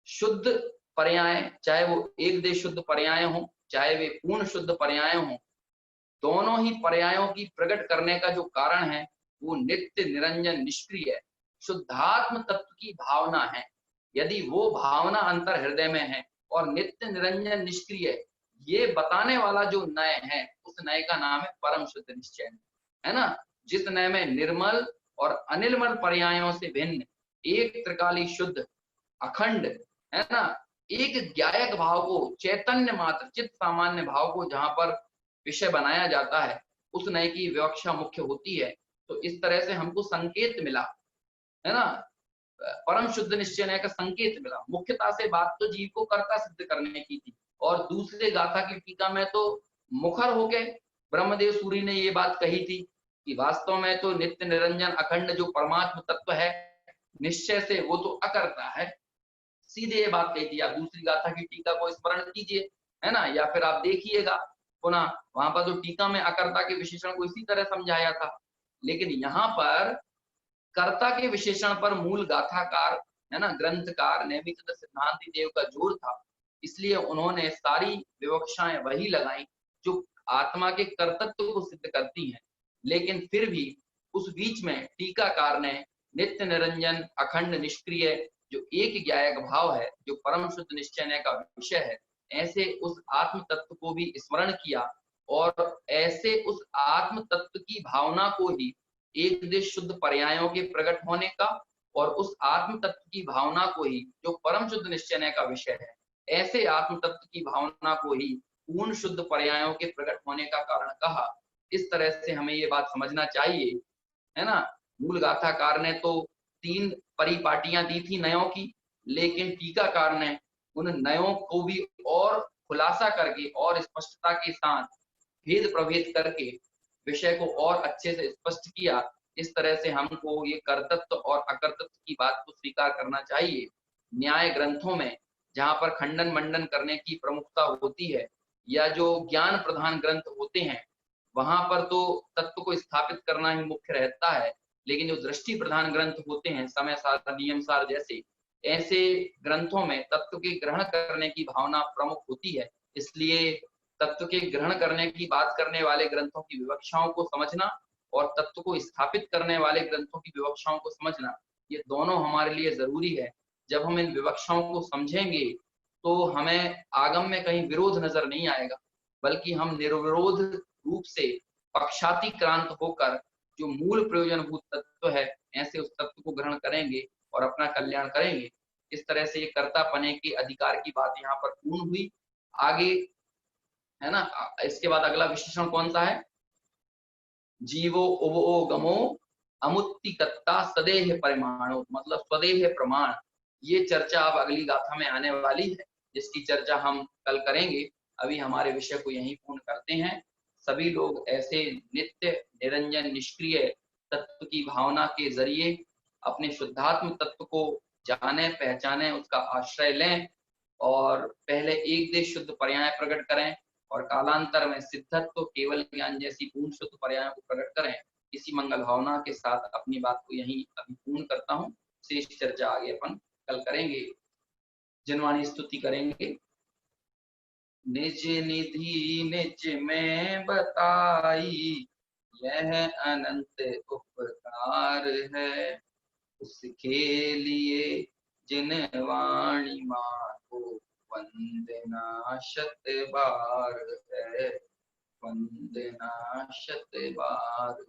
शुद्ध पर्याय, चाहे वो एक देश शुद्ध पर्याय हो, चाहे वे पूर्ण शुद्ध पर्याय हो, दोनों ही पर्यायों की प्रकट करने का जो कारण है वो नित्य निरंजन निष्क्रिय शुद्धात्म तत्व की भावना है। यदि वो भावना अंतर हृदय में है और नित्य निरंजन निष्क्रिय ये बताने वाला जो नय है, उस नय का नाम है परम शुद्ध निश्चय, है ना। जिस नय में निर्मल और अनिर्मल पर्यायों से भिन्न एक त्रिकाली शुद्ध अखंड, है ना, एक ज्ञायक भाव को, चैतन्य मात्र चित्त सामान्य भाव को जहां पर विषय बनाया जाता है, उस नय की विवक्षा मुख्य होती है। तो इस तरह से हमको संकेत मिला, है ना, परम शुद्ध निश्चय नय का संकेत मिला। मुख्यता से बात तो जीव को कर्ता सिद्ध करने की थी, और दूसरे गाथा की टीका में तो मुखर होके ब्रह्मदेव सूरी ने ये बात कही थी कि वास्तव में तो नित्य निरंजन अखंड जो परमात्म तत्व है, निश्चय से वो तो अकर्ता है। सीधे ये बात कही थी। आप दूसरी गाथा की टीका को स्मरण कीजिए, है ना, या फिर आप देखिएगा पुनः, वहां पर तो टीका में अकर्ता के विशेषण को इसी तरह समझाया था। लेकिन यहाँ पर कर्ता के विशेषण पर मूल गाथाकार, है ना, ग्रंथकार नेमिचंद्र सिद्धांति देव का जोर था, इसलिए उन्होंने सारी विवक्षाएं वही लगाई जो आत्मा के कर्तत्व को सिद्ध करती हैं। लेकिन फिर भी उस बीच में टीकाकार ने नित्य निरंजन अखंड निष्क्रिय जो एक ज्ञायक भाव है, जो परम शुद्ध निश्चय का विषय है, ऐसे उस आत्म तत्व को भी स्मरण किया, और ऐसे उस आत्म तत्व की भावना को ही एक देश शुद्ध पर्यायों के प्रकट होने का, और उस आत्म तत्व की भावना को ही जो परम शुद्ध निश्चय का विषय है, ऐसे आत्म तत्व की भावना को ही पूर्ण शुद्ध पर्यायों के प्रकट होने का कारण कहा। इस तरह से हमें ये बात समझना चाहिए, है ना। मूल गाथाकार ने तो 3 परिपाटियां दी थी नयों की, लेकिन टीकाकार ने उन नयों को भी और खुलासा करके और स्पष्टता के साथ भेद प्रभेद करके विषय को और अच्छे से स्पष्ट किया। इस तरह से हमको ये कर्तृत्व और अकर्तृत्व की बात को स्वीकार करना चाहिए। न्याय ग्रंथों में जहां पर खंडन मंडन करने की प्रमुखता होती है, या जो ज्ञान प्रधान ग्रंथ होते हैं, वहां पर तो तत्व को स्थापित करना ही मुख्य रहता है। लेकिन जो दृष्टि प्रधान ग्रंथ होते हैं, समय सार, नियम सार जैसे, ऐसे ग्रंथों में तत्व के ग्रहण करने की भावना प्रमुख होती है। इसलिए तत्व के ग्रहण करने की बात करने वाले ग्रंथों की विवक्षाओं को समझना और तत्व को स्थापित करने वाले ग्रंथों की विवक्षाओं को समझना, ये दोनों हमारे लिए जरूरी है। जब हम इन विवक्षाओं को समझेंगे तो हमें आगम में कहीं विरोध नजर नहीं आएगा, बल्कि हम निर्विरोध रूप से पक्षातिक्रांत होकर जो मूल प्रयोजनभूत तत्व है, ऐसे उस तत्व को ग्रहण करेंगे और अपना कल्याण करेंगे। इस तरह से ये कर्तापने के अधिकार की बात यहाँ पर पूर्ण हुई। आगे, है ना, इसके बाद अगला विशेषण कौन सा है? जीवो उवो गमो अमुत्तिकत्ता सदेह परिमाणो, मतलब स्वदेह प्रमाण। ये चर्चा अब अगली गाथा में आने वाली है, जिसकी चर्चा हम कल करेंगे। अभी हमारे विषय को यहीं पूर्ण करते हैं। सभी लोग ऐसे नित्य निरंजन निष्क्रिय तत्व की भावना के जरिए अपने शुद्धात्म तत्व को जाने पहचाने, उसका आश्रय लें, और पहले एक देश शुद्ध पर्याय प्रकट करें, और कालांतर में सिद्धत्व केवल ज्ञान जैसी पूर्ण शुद्ध पर्यायों को प्रकट करें। इसी मंगल भावना के साथ अपनी बात को यहीं अभी पूर्ण करता हूँ। शेष चर्चा आगे अपन कल करेंगे। जनवाणी स्तुति करेंगे। निज निधि निज में बताई, यह अनंत उपकार है। उसके लिए जिन वाणी माको वंदना शत बार है, वंदना शत बार।